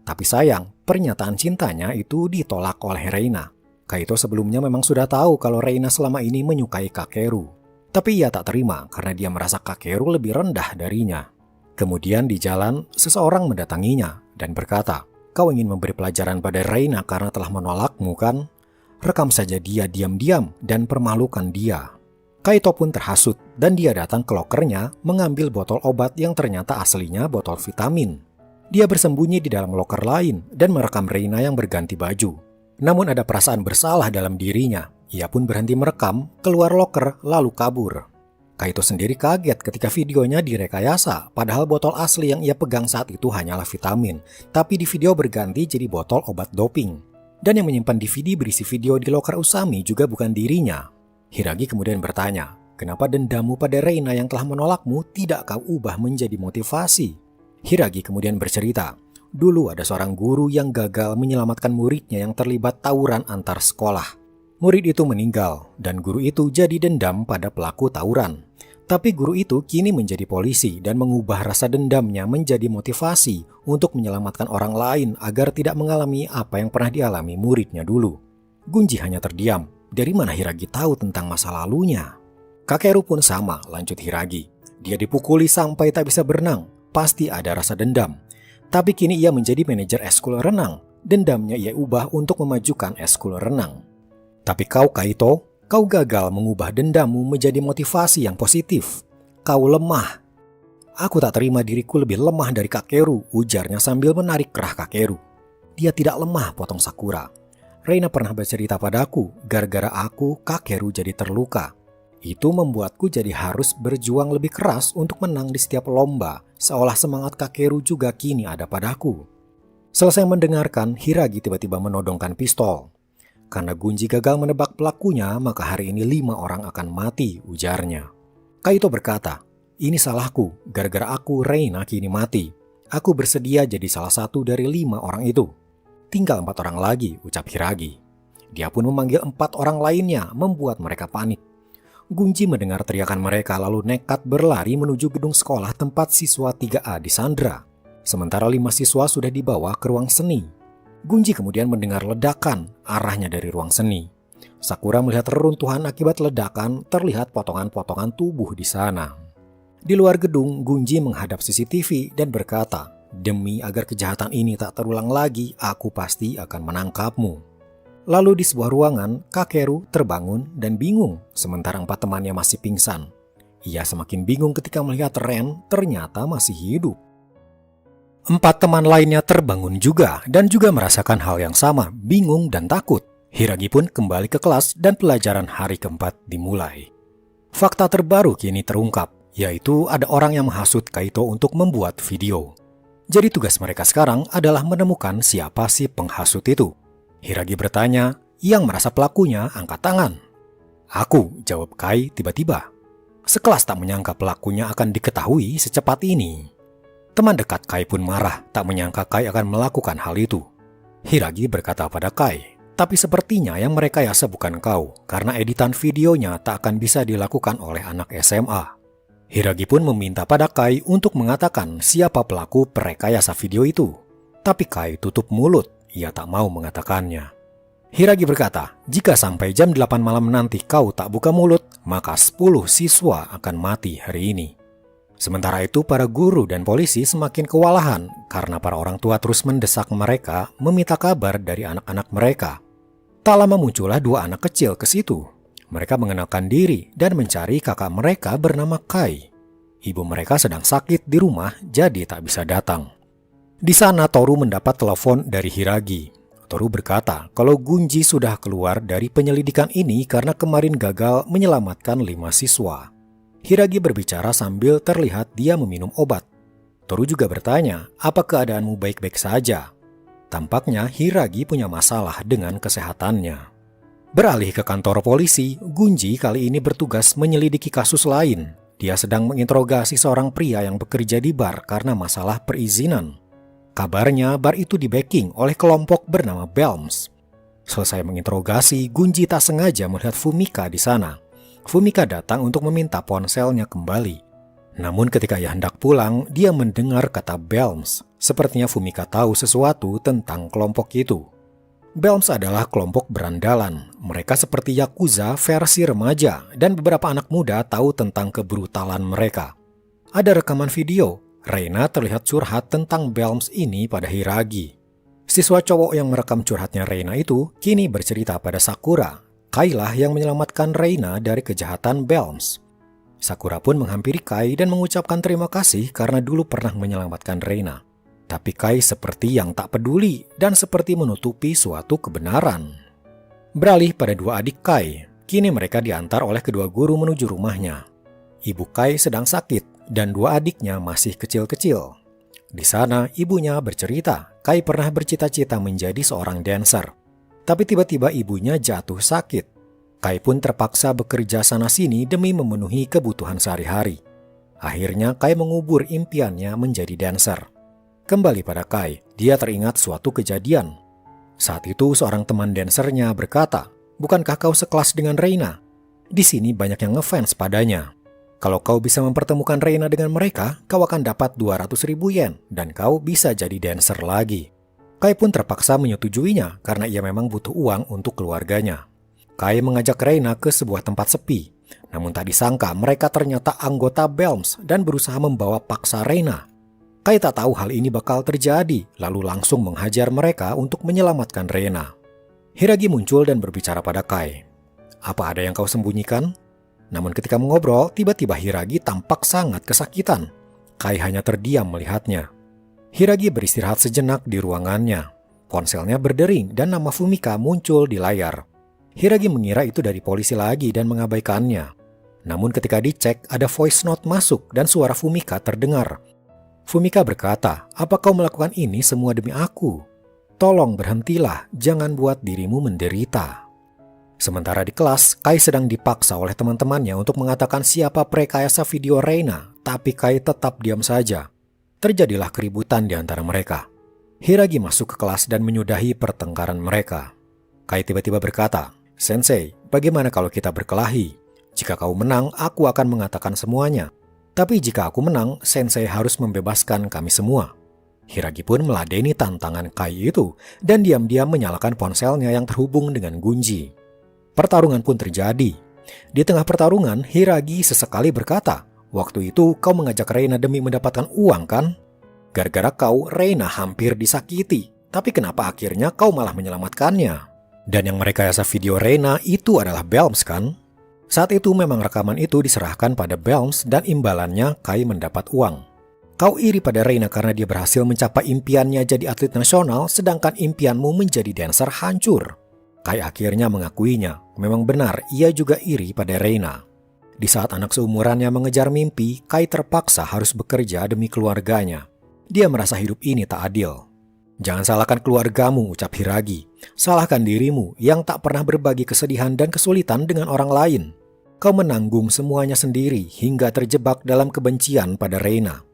[SPEAKER 1] Tapi sayang, pernyataan cintanya itu ditolak oleh Reina. Kaito sebelumnya memang sudah tahu kalau Reina selama ini menyukai Kakeru. Tapi ia tak terima karena dia merasa Kakeru lebih rendah darinya. Kemudian di jalan, seseorang mendatanginya dan berkata, kau ingin memberi pelajaran pada Reina karena telah menolakmu kan? Rekam saja dia diam-diam dan permalukan dia. Kaito pun terhasut dan dia datang ke lokernya mengambil botol obat yang ternyata aslinya botol vitamin. Dia bersembunyi di dalam loker lain dan merekam Reina yang berganti baju. Namun ada perasaan bersalah dalam dirinya. Ia pun berhenti merekam, keluar loker lalu kabur. Kaito sendiri kaget ketika videonya direkayasa, padahal botol asli yang ia pegang saat itu hanyalah vitamin, tapi di video berganti jadi botol obat doping. Dan yang menyimpan DVD berisi video di loker Usami juga bukan dirinya. Hiragi kemudian bertanya, kenapa dendammu pada Reina yang telah menolakmu tidak kau ubah menjadi motivasi? Hiragi kemudian bercerita, Dulu ada seorang guru yang gagal menyelamatkan muridnya yang terlibat tawuran antar sekolah. Murid itu meninggal dan guru itu jadi dendam pada pelaku tawuran. Tapi guru itu kini menjadi polisi dan mengubah rasa dendamnya menjadi motivasi untuk menyelamatkan orang lain agar tidak mengalami apa yang pernah dialami muridnya dulu. Gunji hanya terdiam. Dari mana Hiragi tahu tentang masa lalunya? Kakeru pun sama, lanjut Hiragi. Dia dipukuli sampai tak bisa berenang. Pasti ada rasa dendam. Tapi kini ia menjadi manajer eskul renang. Dendamnya ia ubah untuk memajukan eskul renang. Tapi kau Kaito, kau gagal mengubah dendammu menjadi motivasi yang positif. Kau lemah. Aku tak terima diriku lebih lemah dari Kakeru, ujarnya sambil menarik kerah Kakeru. Dia tidak lemah, potong Sakura. Reina pernah bercerita padaku, gara-gara aku, Kakeru jadi terluka. Itu membuatku jadi harus berjuang lebih keras untuk menang di setiap lomba, seolah semangat Kakeru juga kini ada padaku. Selesai mendengarkan, Hiragi tiba-tiba menodongkan pistol. Karena Gunji gagal menebak pelakunya, maka hari ini 5 orang akan mati, ujarnya. Kaito berkata, ini salahku, gara-gara aku Reina kini mati. Aku bersedia jadi salah satu dari 5 orang itu. Tinggal 4 orang lagi, ucap Hiragi. Dia pun memanggil 4 orang lainnya, membuat mereka panik. Gunji mendengar teriakan mereka lalu nekat berlari menuju gedung sekolah tempat siswa 3A disandra. Sementara 5 siswa sudah dibawa ke ruang seni. Gunji kemudian mendengar ledakan, arahnya dari ruang seni. Sakura melihat reruntuhan akibat ledakan, terlihat potongan-potongan tubuh di sana. Di luar gedung, Gunji menghadap CCTV dan berkata, demi agar kejahatan ini tak terulang lagi, aku pasti akan menangkapmu. Lalu di sebuah ruangan, Kakeru terbangun dan bingung, sementara 4 temannya masih pingsan. Ia semakin bingung ketika melihat Ren ternyata masih hidup. 4 teman lainnya terbangun juga dan juga merasakan hal yang sama, bingung dan takut. Hiragi pun kembali ke kelas dan pelajaran hari keempat dimulai. Fakta terbaru kini terungkap, yaitu ada orang yang menghasut Kaito untuk membuat video. Jadi tugas mereka sekarang adalah menemukan siapa si penghasut itu. Hiragi bertanya, yang merasa pelakunya angkat tangan. Aku, jawab Kai tiba-tiba. Sekelas tak menyangka pelakunya akan diketahui secepat ini. Teman dekat Kai pun marah, tak menyangka Kai akan melakukan hal itu. Hiragi berkata pada Kai, tapi sepertinya yang merekayasa bukan kau, karena editan videonya tak akan bisa dilakukan oleh anak SMA. Hiragi pun meminta pada Kai untuk mengatakan siapa pelaku perekayasa video itu. Tapi Kai tutup mulut. Ia tak mau mengatakannya. Hiragi berkata, jika sampai jam 8 malam nanti kau tak buka mulut, maka 10 siswa akan mati hari ini. Sementara itu para guru dan polisi semakin kewalahan karena para orang tua terus mendesak mereka meminta kabar dari anak-anak mereka. Tak lama muncullah 2 anak kecil ke situ. Mereka mengenalkan diri dan mencari kakak mereka bernama Kai. Ibu mereka sedang sakit di rumah jadi tak bisa datang. Di sana Toru mendapat telepon dari Hiragi. Toru berkata kalau Gunji sudah keluar dari penyelidikan ini karena kemarin gagal menyelamatkan 5 siswa. Hiragi berbicara sambil terlihat dia meminum obat. Toru juga bertanya, apa keadaanmu baik-baik saja? Tampaknya Hiragi punya masalah dengan kesehatannya. Beralih ke kantor polisi, Gunji kali ini bertugas menyelidiki kasus lain. Dia sedang menginterogasi seorang pria yang bekerja di bar karena masalah perizinan. Kabarnya bar itu di-backing oleh kelompok bernama Belms. Selesai menginterogasi, Gunji tak sengaja melihat Fumika di sana. Fumika datang untuk meminta ponselnya kembali. Namun ketika ia hendak pulang, dia mendengar kata Belms. Sepertinya Fumika tahu sesuatu tentang kelompok itu. Belms adalah kelompok berandalan. Mereka seperti Yakuza versi remaja dan beberapa anak muda tahu tentang kebrutalan mereka. Ada rekaman video. Reina terlihat curhat tentang Belms ini pada Hiragi. Siswa cowok yang merekam curhatnya Reina itu kini bercerita pada Sakura. Kailah yang menyelamatkan Reina dari kejahatan Belms. Sakura pun menghampiri Kai dan mengucapkan terima kasih karena dulu pernah menyelamatkan Reina. Tapi Kai seperti yang tak peduli dan seperti menutupi suatu kebenaran. Beralih pada 2 adik Kai, kini mereka diantar oleh kedua guru menuju rumahnya. Ibu Kai sedang sakit dan 2 adiknya masih kecil-kecil. Di sana ibunya bercerita, Kai pernah bercita-cita menjadi seorang dancer. Tapi tiba-tiba ibunya jatuh sakit. Kai pun terpaksa bekerja sana-sini demi memenuhi kebutuhan sehari-hari. Akhirnya Kai mengubur impiannya menjadi dancer. Kembali pada Kai, dia teringat suatu kejadian. Saat itu seorang teman dancernya berkata, "Bukankah kau sekelas dengan Reina? Di sini banyak yang ngefans padanya. Kalau kau bisa mempertemukan Reina dengan mereka, kau akan dapat 200.000 yen dan kau bisa jadi dancer lagi." Kai pun terpaksa menyetujuinya karena ia memang butuh uang untuk keluarganya. Kai mengajak Reina ke sebuah tempat sepi. Namun tak disangka mereka ternyata anggota Belms dan berusaha membawa paksa Reina. Kai tak tahu hal ini bakal terjadi, lalu langsung menghajar mereka untuk menyelamatkan Reina. Hiragi muncul dan berbicara pada Kai. "Apa ada yang kau sembunyikan?" Namun ketika mengobrol, tiba-tiba Hiragi tampak sangat kesakitan. Kai hanya terdiam melihatnya. Hiragi beristirahat sejenak di ruangannya. Ponselnya berdering dan nama Fumika muncul di layar. Hiragi mengira itu dari polisi lagi dan mengabaikannya. Namun ketika dicek, ada voice note masuk dan suara Fumika terdengar. Fumika berkata, "Apa kau melakukan ini semua demi aku? Tolong berhentilah, jangan buat dirimu menderita." Sementara di kelas, Kai sedang dipaksa oleh teman-temannya untuk mengatakan siapa perekayasa video Reina, tapi Kai tetap diam saja. Terjadilah keributan di antara mereka. Hiragi masuk ke kelas dan menyudahi pertengkaran mereka. Kai tiba-tiba berkata, "Sensei, bagaimana kalau kita berkelahi? Jika kau menang, aku akan mengatakan semuanya. Tapi jika aku menang, Sensei harus membebaskan kami semua." Hiragi pun meladeni tantangan Kai itu dan diam-diam menyalakan ponselnya yang terhubung dengan Gunji. Pertarungan pun terjadi. Di tengah pertarungan, Hiragi sesekali berkata, "Waktu itu kau mengajak Reina demi mendapatkan uang kan? Gara-gara kau, Reina hampir disakiti. Tapi kenapa akhirnya kau malah menyelamatkannya? Dan yang merekayasa video Reina itu adalah Belms kan?" Saat itu memang rekaman itu diserahkan pada Belms dan imbalannya Kai mendapat uang. "Kau iri pada Reina karena dia berhasil mencapai impiannya jadi atlet nasional, sedangkan impianmu menjadi dancer hancur." Kai akhirnya mengakuinya, memang benar ia juga iri pada Reina. Di saat anak seumurannya mengejar mimpi, Kai terpaksa harus bekerja demi keluarganya. Dia merasa hidup ini tak adil. "Jangan salahkan keluargamu," ucap Hiragi. "Salahkan dirimu yang tak pernah berbagi kesedihan dan kesulitan dengan orang lain. Kau menanggung semuanya sendiri hingga terjebak dalam kebencian pada Reina."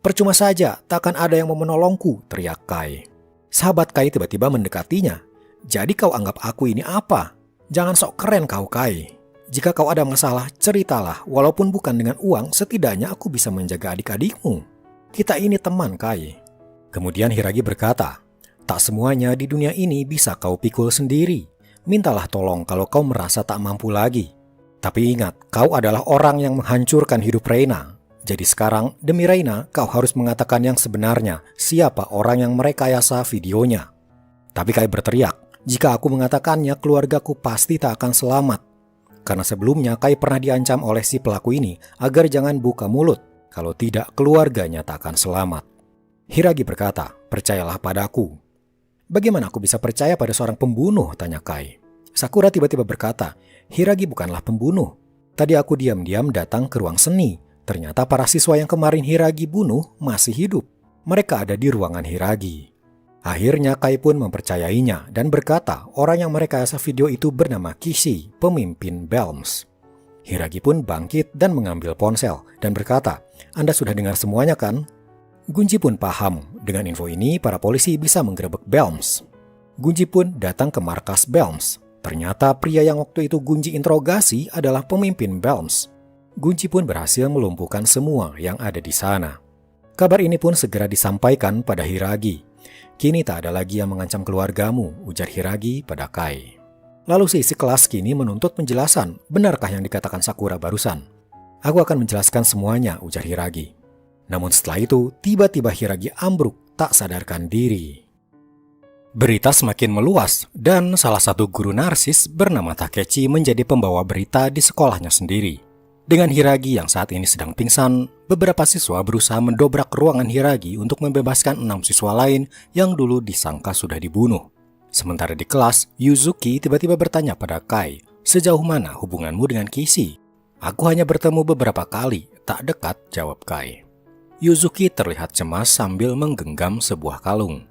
[SPEAKER 1] "Percuma saja, takkan ada yang mau menolongku," teriak Kai. Sahabat Kai tiba-tiba mendekatinya. "Jadi kau anggap aku ini apa? Jangan sok keren kau, Kai. Jika kau ada masalah, ceritalah. Walaupun bukan dengan uang, setidaknya aku bisa menjaga adik-adikmu. Kita ini teman, Kai." Kemudian Hiragi berkata, "Tak semuanya di dunia ini bisa kau pikul sendiri. Mintalah tolong kalau kau merasa tak mampu lagi. Tapi ingat, kau adalah orang yang menghancurkan hidup Reina. Jadi sekarang, demi Reina, kau harus mengatakan yang sebenarnya, siapa orang yang merekayasa videonya." Tapi Kai berteriak, "Jika aku mengatakannya, keluargaku pasti tak akan selamat." Karena sebelumnya Kai pernah diancam oleh si pelaku ini agar jangan buka mulut, kalau tidak keluarganya tak akan selamat. Hiragi berkata, "Percayalah padaku." "Bagaimana aku bisa percaya pada seorang pembunuh?" tanya Kai. Sakura tiba-tiba berkata, "Hiragi bukanlah pembunuh. Tadi aku diam-diam datang ke ruang seni. Ternyata para siswa yang kemarin Hiragi bunuh masih hidup. Mereka ada di ruangan Hiragi." Akhirnya Kai pun mempercayainya dan berkata orang yang merekayasa video itu bernama Kishi, pemimpin Belms. Hiragi pun bangkit dan mengambil ponsel dan berkata, "Anda sudah dengar semuanya kan?" Gunji pun paham, dengan info ini para polisi bisa menggerebek Belms. Gunji pun datang ke markas Belms. Ternyata pria yang waktu itu Gunji interogasi adalah pemimpin Belms. Gunji pun berhasil melumpuhkan semua yang ada di sana. Kabar ini pun segera disampaikan pada Hiragi. "Kini tak ada lagi yang mengancam keluargamu," ujar Hiragi pada Kai. Lalu seisi kelas kini menuntut penjelasan, benarkah yang dikatakan Sakura barusan? "Aku akan menjelaskan semuanya," ujar Hiragi. Namun setelah itu, tiba-tiba Hiragi ambruk, tak sadarkan diri. Berita semakin meluas, dan salah satu guru narsis bernama Takechi menjadi pembawa berita di sekolahnya sendiri. Dengan Hiragi yang saat ini sedang pingsan, beberapa siswa berusaha mendobrak ruangan Hiragi untuk membebaskan 6 siswa lain yang dulu disangka sudah dibunuh. Sementara di kelas, Yuzuki tiba-tiba bertanya pada Kai, "Sejauh mana hubunganmu dengan Kishi?" "Aku hanya bertemu beberapa kali, tak dekat," jawab Kai. Yuzuki terlihat cemas sambil menggenggam sebuah kalung.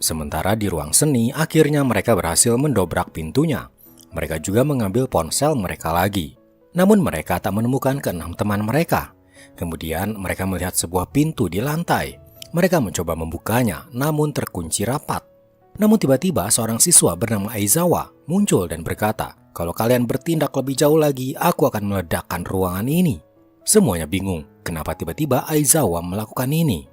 [SPEAKER 1] Sementara di ruang seni, akhirnya mereka berhasil mendobrak pintunya. Mereka juga mengambil ponsel mereka lagi. Namun mereka tak menemukan keenam teman mereka. Kemudian mereka melihat sebuah pintu di lantai. Mereka mencoba membukanya, namun terkunci rapat. Namun tiba-tiba seorang siswa bernama Aizawa muncul dan berkata, "Kalau kalian bertindak lebih jauh lagi, aku akan meledakkan ruangan ini." Semuanya bingung, kenapa tiba-tiba Aizawa melakukan ini.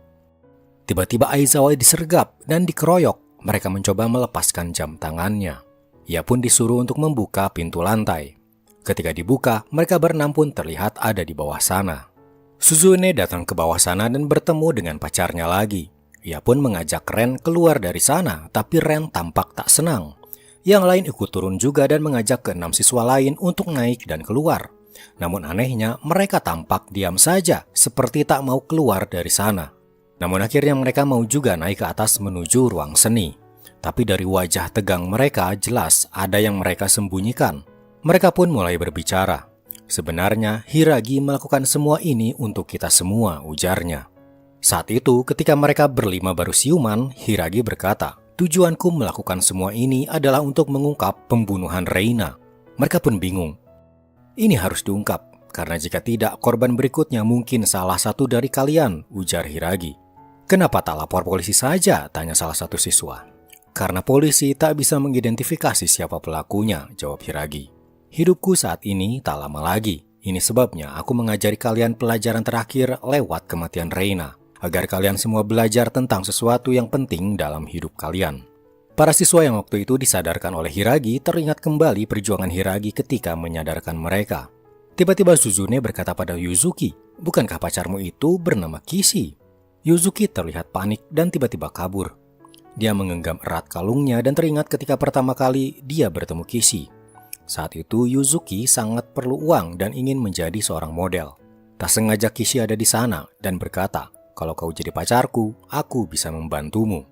[SPEAKER 1] Tiba-tiba Aizawa disergap dan dikeroyok. Mereka mencoba melepaskan jam tangannya. Ia pun disuruh untuk membuka pintu lantai. Ketika dibuka, mereka berenam pun terlihat ada di bawah sana. Suzune datang ke bawah sana dan bertemu dengan pacarnya lagi. Ia pun mengajak Ren keluar dari sana, tapi Ren tampak tak senang. Yang lain ikut turun juga dan mengajak ke-6 siswa lain untuk naik dan keluar. Namun anehnya, mereka tampak diam saja, seperti tak mau keluar dari sana. Namun akhirnya mereka mau juga naik ke atas menuju ruang seni. Tapi dari wajah tegang mereka jelas ada yang mereka sembunyikan. Mereka pun mulai berbicara. "Sebenarnya Hiragi melakukan semua ini untuk kita semua," ujarnya. Saat itu ketika mereka berlima baru siuman, Hiragi berkata, "Tujuanku melakukan semua ini adalah untuk mengungkap pembunuhan Reina." Mereka pun bingung. "Ini harus diungkap, karena jika tidak korban berikutnya mungkin salah satu dari kalian," ujar Hiragi. "Kenapa tak lapor polisi saja?" tanya salah satu siswa. "Karena polisi tak bisa mengidentifikasi siapa pelakunya," jawab Hiragi. "Hidupku saat ini tak lama lagi. Ini sebabnya aku mengajari kalian pelajaran terakhir lewat kematian Reina, agar kalian semua belajar tentang sesuatu yang penting dalam hidup kalian." Para siswa yang waktu itu disadarkan oleh Hiragi teringat kembali perjuangan Hiragi ketika menyadarkan mereka. Tiba-tiba Suzune berkata pada Yuzuki, "Bukankah pacarmu itu bernama Kishi?" Yuzuki terlihat panik dan tiba-tiba kabur. Dia menggenggam erat kalungnya dan teringat ketika pertama kali dia bertemu Kishi. Saat itu Yuzuki sangat perlu uang dan ingin menjadi seorang model. Tak sengaja Kishi ada di sana dan berkata, "Kalau kau jadi pacarku, aku bisa membantumu."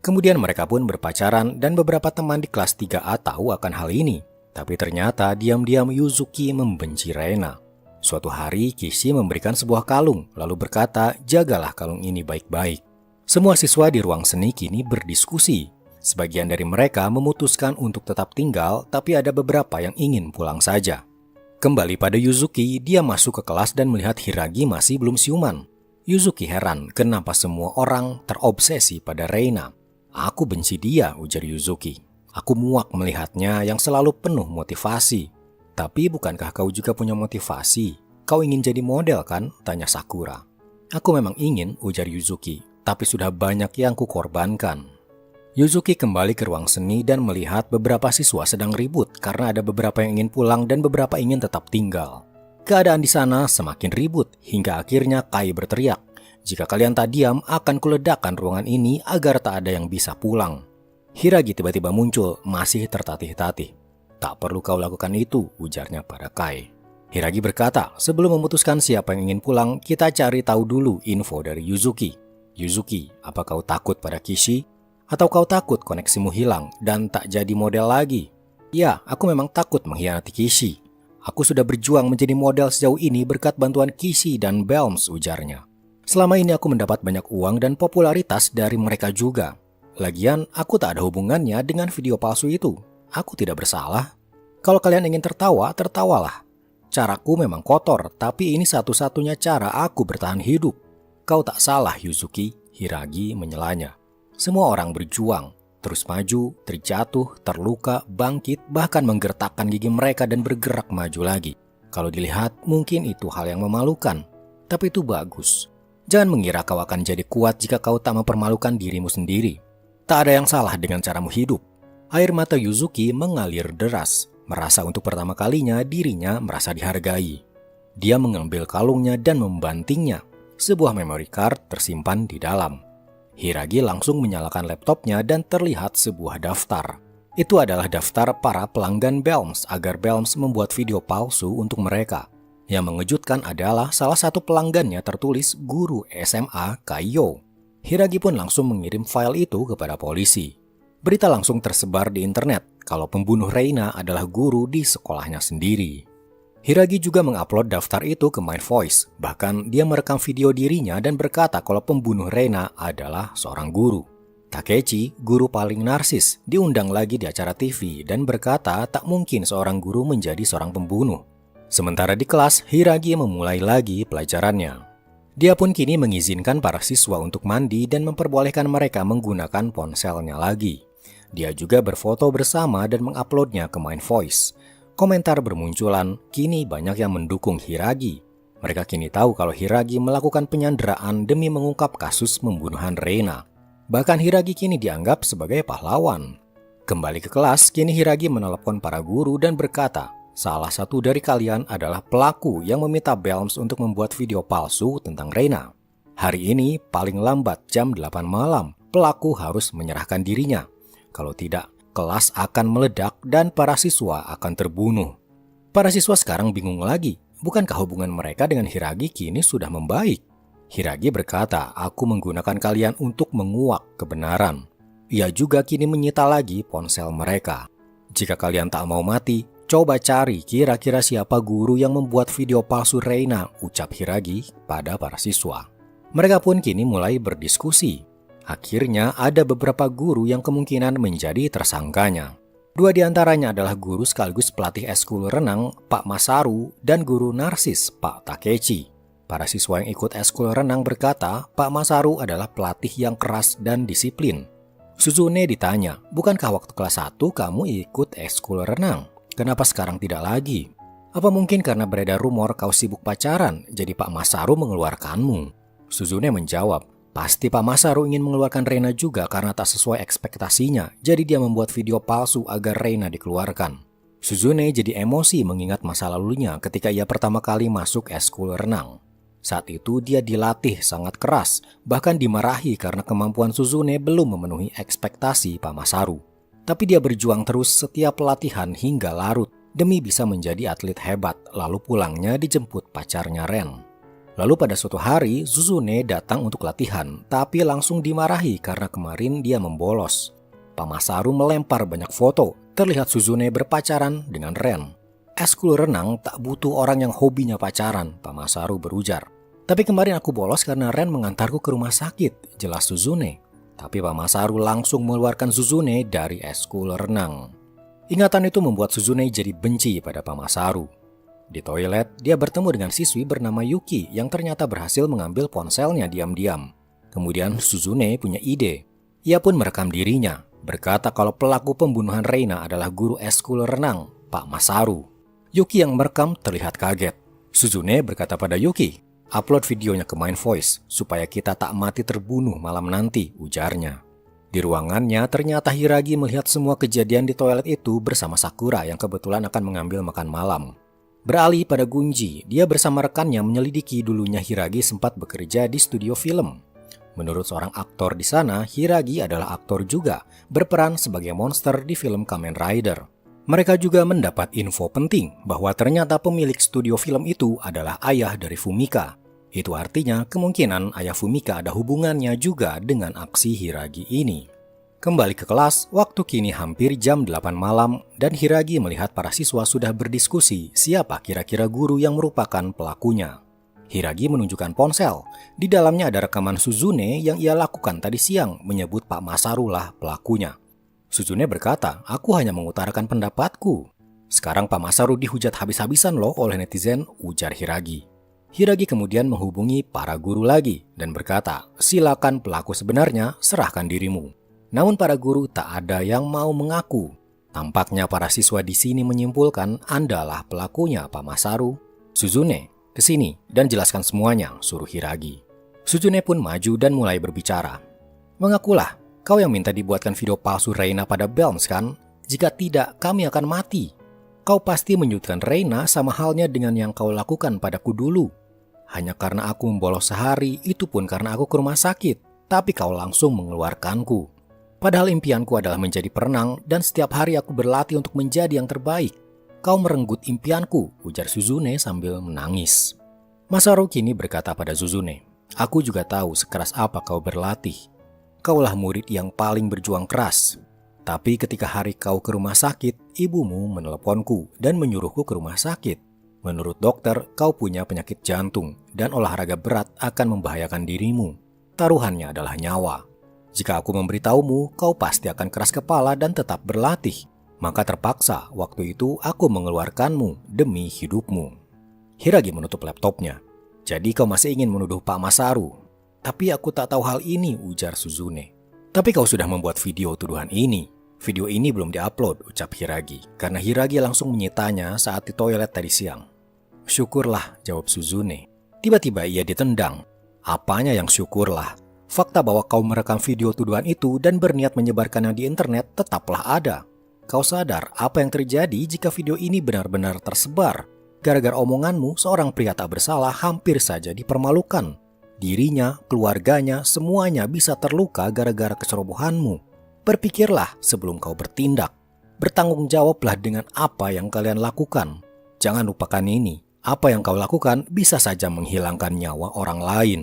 [SPEAKER 1] Kemudian mereka pun berpacaran dan beberapa teman di kelas 3A tahu akan hal ini. Tapi ternyata diam-diam Yuzuki membenci Reina. Suatu hari Kishi memberikan sebuah kalung lalu berkata, "Jagalah kalung ini baik-baik." Semua siswa di ruang seni kini berdiskusi. Sebagian dari mereka memutuskan untuk tetap tinggal, tapi ada beberapa yang ingin pulang saja. Kembali pada Yuzuki, dia masuk ke kelas dan melihat Hiragi masih belum siuman. Yuzuki heran kenapa semua orang terobsesi pada Reina. "Aku benci dia," ujar Yuzuki. "Aku muak melihatnya yang selalu penuh motivasi." "Tapi bukankah kau juga punya motivasi? Kau ingin jadi model kan?" tanya Sakura. "Aku memang ingin," ujar Yuzuki, "tapi sudah banyak yang kukorbankan." Yuzuki kembali ke ruang seni dan melihat beberapa siswa sedang ribut karena ada beberapa yang ingin pulang dan beberapa ingin tetap tinggal. Keadaan di sana semakin ribut hingga akhirnya Kai berteriak, "Jika kalian tak diam, akan kuledakkan ruangan ini agar tak ada yang bisa pulang." Hiragi tiba-tiba muncul, masih tertatih-tatih. "Tak perlu kau lakukan itu," ujarnya pada Kai. Hiragi berkata, "Sebelum memutuskan siapa yang ingin pulang, kita cari tahu dulu info dari Yuzuki. Yuzuki, apa kau takut pada Kishi? Atau kau takut koneksimu hilang dan tak jadi model lagi?" "Ya, aku memang takut mengkhianati Kishi. Aku sudah berjuang menjadi model sejauh ini berkat bantuan Kishi dan Belms," ujarnya. "Selama ini aku mendapat banyak uang dan popularitas dari mereka juga. Lagian, aku tak ada hubungannya dengan video palsu itu. Aku tidak bersalah. Kalau kalian ingin tertawa, tertawalah. Caraku memang kotor, tapi ini satu-satunya cara aku bertahan hidup." "Kau tak salah, Yuzuki," Hiragi menyelanya. "Semua orang berjuang, terus maju, terjatuh, terluka, bangkit, bahkan menggertakkan gigi mereka dan bergerak maju lagi. Kalau dilihat, mungkin itu hal yang memalukan. Tapi itu bagus. Jangan mengira kau akan jadi kuat jika kau tak mempermalukan dirimu sendiri. Tak ada yang salah dengan caramu hidup." Air mata Yuzuki mengalir deras. Merasa untuk pertama kalinya dirinya merasa dihargai. Dia mengambil kalungnya dan membantingnya. Sebuah memory card tersimpan di dalam. Hiragi langsung menyalakan laptopnya dan terlihat sebuah daftar. Itu adalah daftar para pelanggan Belms agar Belms membuat video palsu untuk mereka. Yang mengejutkan adalah salah satu pelanggannya tertulis guru SMA Kaiyo. Hiragi pun langsung mengirim file itu kepada polisi. Berita langsung tersebar di internet kalau pembunuh Reina adalah guru di sekolahnya sendiri. Hiragi juga mengupload daftar itu ke My Voice. Bahkan dia merekam video dirinya dan berkata kalau pembunuh Reina adalah seorang guru. Takechi, guru paling narsis, diundang lagi di acara TV dan berkata tak mungkin seorang guru menjadi seorang pembunuh. Sementara di kelas, Hiragi memulai lagi pelajarannya. Dia pun kini mengizinkan para siswa untuk mandi dan memperbolehkan mereka menggunakan ponselnya lagi. Dia juga berfoto bersama dan menguploadnya ke MindVoice. Komentar bermunculan, kini banyak yang mendukung Hiragi. Mereka kini tahu kalau Hiragi melakukan penyanderaan demi mengungkap kasus pembunuhan Reina. Bahkan Hiragi kini dianggap sebagai pahlawan. Kembali ke kelas, kini Hiragi menelepon para guru dan berkata, salah satu dari kalian adalah pelaku yang meminta Belms untuk membuat video palsu tentang Reina. Hari ini, paling lambat jam 8 malam, pelaku harus menyerahkan dirinya. Kalau tidak, kelas akan meledak dan para siswa akan terbunuh. Para siswa sekarang bingung lagi, bukankah hubungan mereka dengan Hiragi kini sudah membaik? Hiragi berkata, aku menggunakan kalian untuk menguak kebenaran. Ia juga kini menyita lagi ponsel mereka. Jika kalian tak mau mati, coba cari kira-kira siapa guru yang membuat video palsu Reina, ucap Hiragi pada para siswa. Mereka pun kini mulai berdiskusi. Akhirnya ada beberapa guru yang kemungkinan menjadi tersangkanya. Dua di antaranya adalah guru sekaligus pelatih eskul renang, Pak Masaru, dan guru narsis, Pak Takechi. Para siswa yang ikut eskul renang berkata, Pak Masaru adalah pelatih yang keras dan disiplin. Suzune ditanya, bukankah waktu kelas 1 kamu ikut ekskul renang? Kenapa sekarang tidak lagi? Apa mungkin karena beredar rumor kau sibuk pacaran, jadi Pak Masaru mengeluarkanmu? Suzune menjawab, pasti Pak Masaru ingin mengeluarkan Reina juga karena tak sesuai ekspektasinya, jadi dia membuat video palsu agar Reina dikeluarkan. Suzune jadi emosi mengingat masa lalunya ketika ia pertama kali masuk ekskul renang. Saat itu dia dilatih sangat keras, bahkan dimarahi karena kemampuan Suzune belum memenuhi ekspektasi Pak Masaru. Tapi dia berjuang terus setiap latihan hingga larut demi bisa menjadi atlet hebat, lalu pulangnya dijemput pacarnya Ren. Lalu pada suatu hari, Suzune datang untuk latihan, tapi langsung dimarahi karena kemarin dia membolos. Pak Masaru melempar banyak foto, terlihat Suzune berpacaran dengan Ren. Eskul renang tak butuh orang yang hobinya pacaran, Pak Masaru berujar. Tapi kemarin aku bolos karena Ren mengantarku ke rumah sakit, jelas Suzune. Tapi Pak Masaru langsung mengeluarkan Suzune dari eskul renang. Ingatan itu membuat Suzune jadi benci pada Pak Masaru. Di toilet, dia bertemu dengan siswi bernama Yuki yang ternyata berhasil mengambil ponselnya diam-diam. Kemudian Suzune punya ide. Ia pun merekam dirinya, berkata kalau pelaku pembunuhan Reina adalah guru eskul renang, Pak Masaru. Yuki yang merekam terlihat kaget. Suzune berkata pada Yuki, upload videonya ke MindVoice supaya kita tak mati terbunuh malam nanti, ujarnya. Di ruangannya ternyata Hiragi melihat semua kejadian di toilet itu bersama Sakura yang kebetulan akan mengambil makan malam. Beralih pada Gunji, dia bersama rekannya menyelidiki dulunya Hiragi sempat bekerja di studio film. Menurut seorang aktor di sana, Hiragi adalah aktor juga, berperan sebagai monster di film Kamen Rider. Mereka juga mendapat info penting bahwa ternyata pemilik studio film itu adalah ayah dari Fumika. Itu artinya kemungkinan ayah Fumika ada hubungannya juga dengan aksi Hiragi ini. Kembali ke kelas, waktu kini hampir jam 8 malam dan Hiragi melihat para siswa sudah berdiskusi siapa kira-kira guru yang merupakan pelakunya. Hiragi menunjukkan ponsel. Di dalamnya ada rekaman Suzune yang ia lakukan tadi siang menyebut Pak Masaru lah pelakunya. Suzune berkata, aku hanya mengutarakan pendapatku. Sekarang Pak Masaru dihujat habis-habisan loh oleh netizen, ujar Hiragi. Hiragi kemudian menghubungi para guru lagi dan berkata, silakan pelaku sebenarnya serahkan dirimu. Namun para guru tak ada yang mau mengaku. Tampaknya para siswa di sini menyimpulkan Andalah pelakunya Pak Masaru. Suzune, kesini dan jelaskan semuanya, suruh Hiragi. Suzune pun maju dan mulai berbicara. Mengakulah. Kau yang minta dibuatkan video palsu Reina pada Belms kan? Jika tidak, kami akan mati. Kau pasti menyudutkan Reina sama halnya dengan yang kau lakukan padaku dulu. Hanya karena aku membolos sehari, itu pun karena aku ke rumah sakit. Tapi kau langsung mengeluarkanku. Padahal impianku adalah menjadi perenang dan setiap hari aku berlatih untuk menjadi yang terbaik. Kau merenggut impianku, ujar Suzune sambil menangis. Masaru kini berkata pada Suzune, aku juga tahu sekeras apa kau berlatih. Kaulah murid yang paling berjuang keras. Tapi ketika hari kau ke rumah sakit, ibumu meneleponku dan menyuruhku ke rumah sakit. Menurut dokter, kau punya penyakit jantung dan olahraga berat akan membahayakan dirimu. Taruhannya adalah nyawa. Jika aku memberitahumu, kau pasti akan keras kepala dan tetap berlatih. Maka terpaksa waktu itu aku mengeluarkanmu demi hidupmu. Hiragi menutup laptopnya. Jadi kau masih ingin menuduh Pak Masaru? Tapi aku tak tahu hal ini, ujar Suzune. Tapi kau sudah membuat video tuduhan ini. Video ini belum diupload, ucap Hiragi, karena Hiragi langsung menyitanya saat di toilet tadi siang. Syukurlah, jawab Suzune. Tiba-tiba ia ditendang. Apanya yang syukurlah? Fakta bahwa kau merekam video tuduhan itu dan berniat menyebarkannya di internet tetaplah ada. Kau sadar apa yang terjadi jika video ini benar-benar tersebar? Gara-gara omonganmu, seorang pria tak bersalah hampir saja dipermalukan. Dirinya, keluarganya, semuanya bisa terluka gara-gara kecerobohanmu. Berpikirlah sebelum kau bertindak. Bertanggung jawablah dengan apa yang kalian lakukan. Jangan lupakan ini. Apa yang kau lakukan bisa saja menghilangkan nyawa orang lain.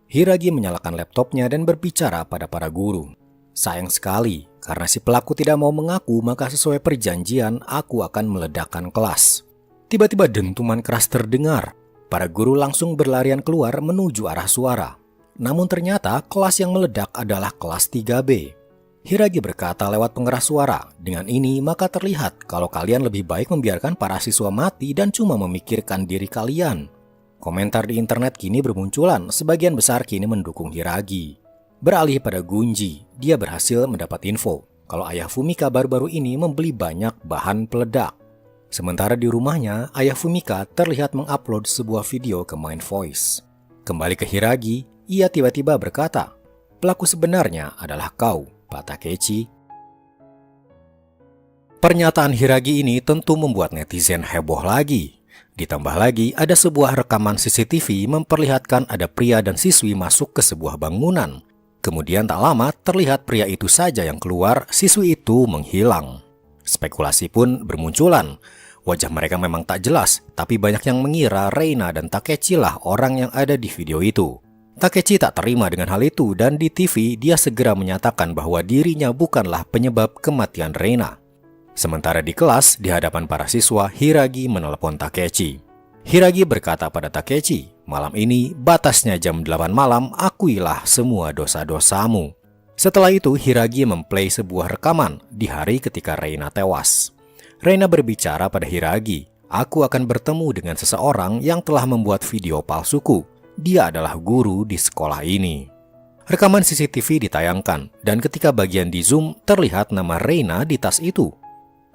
[SPEAKER 1] Hiragi menyalakan laptopnya dan berbicara pada para guru. Sayang sekali, karena si pelaku tidak mau mengaku, maka sesuai perjanjian aku akan meledakkan kelas. Tiba-tiba dentuman keras terdengar. Para guru langsung berlarian keluar menuju arah suara. Namun ternyata kelas yang meledak adalah kelas 3B. Hiragi berkata lewat pengeras suara, dengan ini maka terlihat kalau kalian lebih baik membiarkan para siswa mati dan cuma memikirkan diri kalian. Komentar di internet kini bermunculan, sebagian besar kini mendukung Hiragi. Beralih pada Gunji, dia berhasil mendapat info kalau ayah Fumika baru-baru ini membeli banyak bahan peledak. Sementara di rumahnya, ayah Fumika terlihat mengupload sebuah video ke Mind Voice. Kembali ke Hiragi, ia tiba-tiba berkata, pelaku sebenarnya adalah kau, Pak Takechi. Pernyataan Hiragi ini tentu membuat netizen heboh lagi. Ditambah lagi ada sebuah rekaman CCTV memperlihatkan ada pria dan siswi masuk ke sebuah bangunan. Kemudian tak lama terlihat pria itu saja yang keluar, siswi itu menghilang. Spekulasi pun bermunculan. Wajah mereka memang tak jelas, tapi banyak yang mengira Reina dan Takechi lah orang yang ada di video itu. Takechi tak terima dengan hal itu dan di TV dia segera menyatakan bahwa dirinya bukanlah penyebab kematian Reina. Sementara di kelas, di hadapan para siswa, Hiragi menelepon Takechi. Hiragi berkata pada Takechi, malam ini batasnya jam 8 malam, akuilah semua dosa-dosamu. Setelah itu Hiragi memplay sebuah rekaman di hari ketika Reina tewas. Reina berbicara pada Hiragi, aku akan bertemu dengan seseorang yang telah membuat video palsuku. Dia adalah guru di sekolah ini. Rekaman CCTV ditayangkan, dan ketika bagian di zoom terlihat nama Reina di tas itu.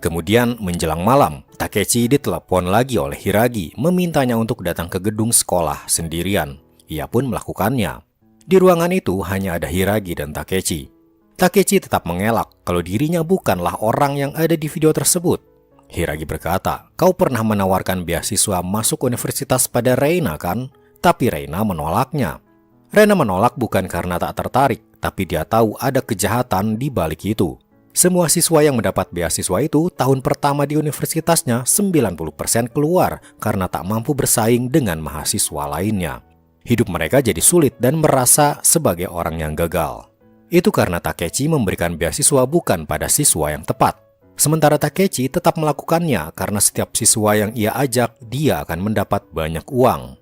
[SPEAKER 1] Kemudian menjelang malam, Takechi ditelepon lagi oleh Hiragi, memintanya untuk datang ke gedung sekolah sendirian. Ia pun melakukannya. Di ruangan itu hanya ada Hiragi dan Takechi. Takechi tetap mengelak kalau dirinya bukanlah orang yang ada di video tersebut. Hiragi berkata, kau pernah menawarkan beasiswa masuk universitas pada Reina kan? Tapi Reina menolaknya. Reina menolak bukan karena tak tertarik, tapi dia tahu ada kejahatan di balik itu. Semua siswa yang mendapat beasiswa itu tahun pertama di universitasnya 90% keluar karena tak mampu bersaing dengan mahasiswa lainnya. Hidup mereka jadi sulit dan merasa sebagai orang yang gagal. Itu karena Takechi memberikan beasiswa bukan pada siswa yang tepat. Sementara Takechi tetap melakukannya karena setiap siswa yang ia ajak, dia akan mendapat banyak uang.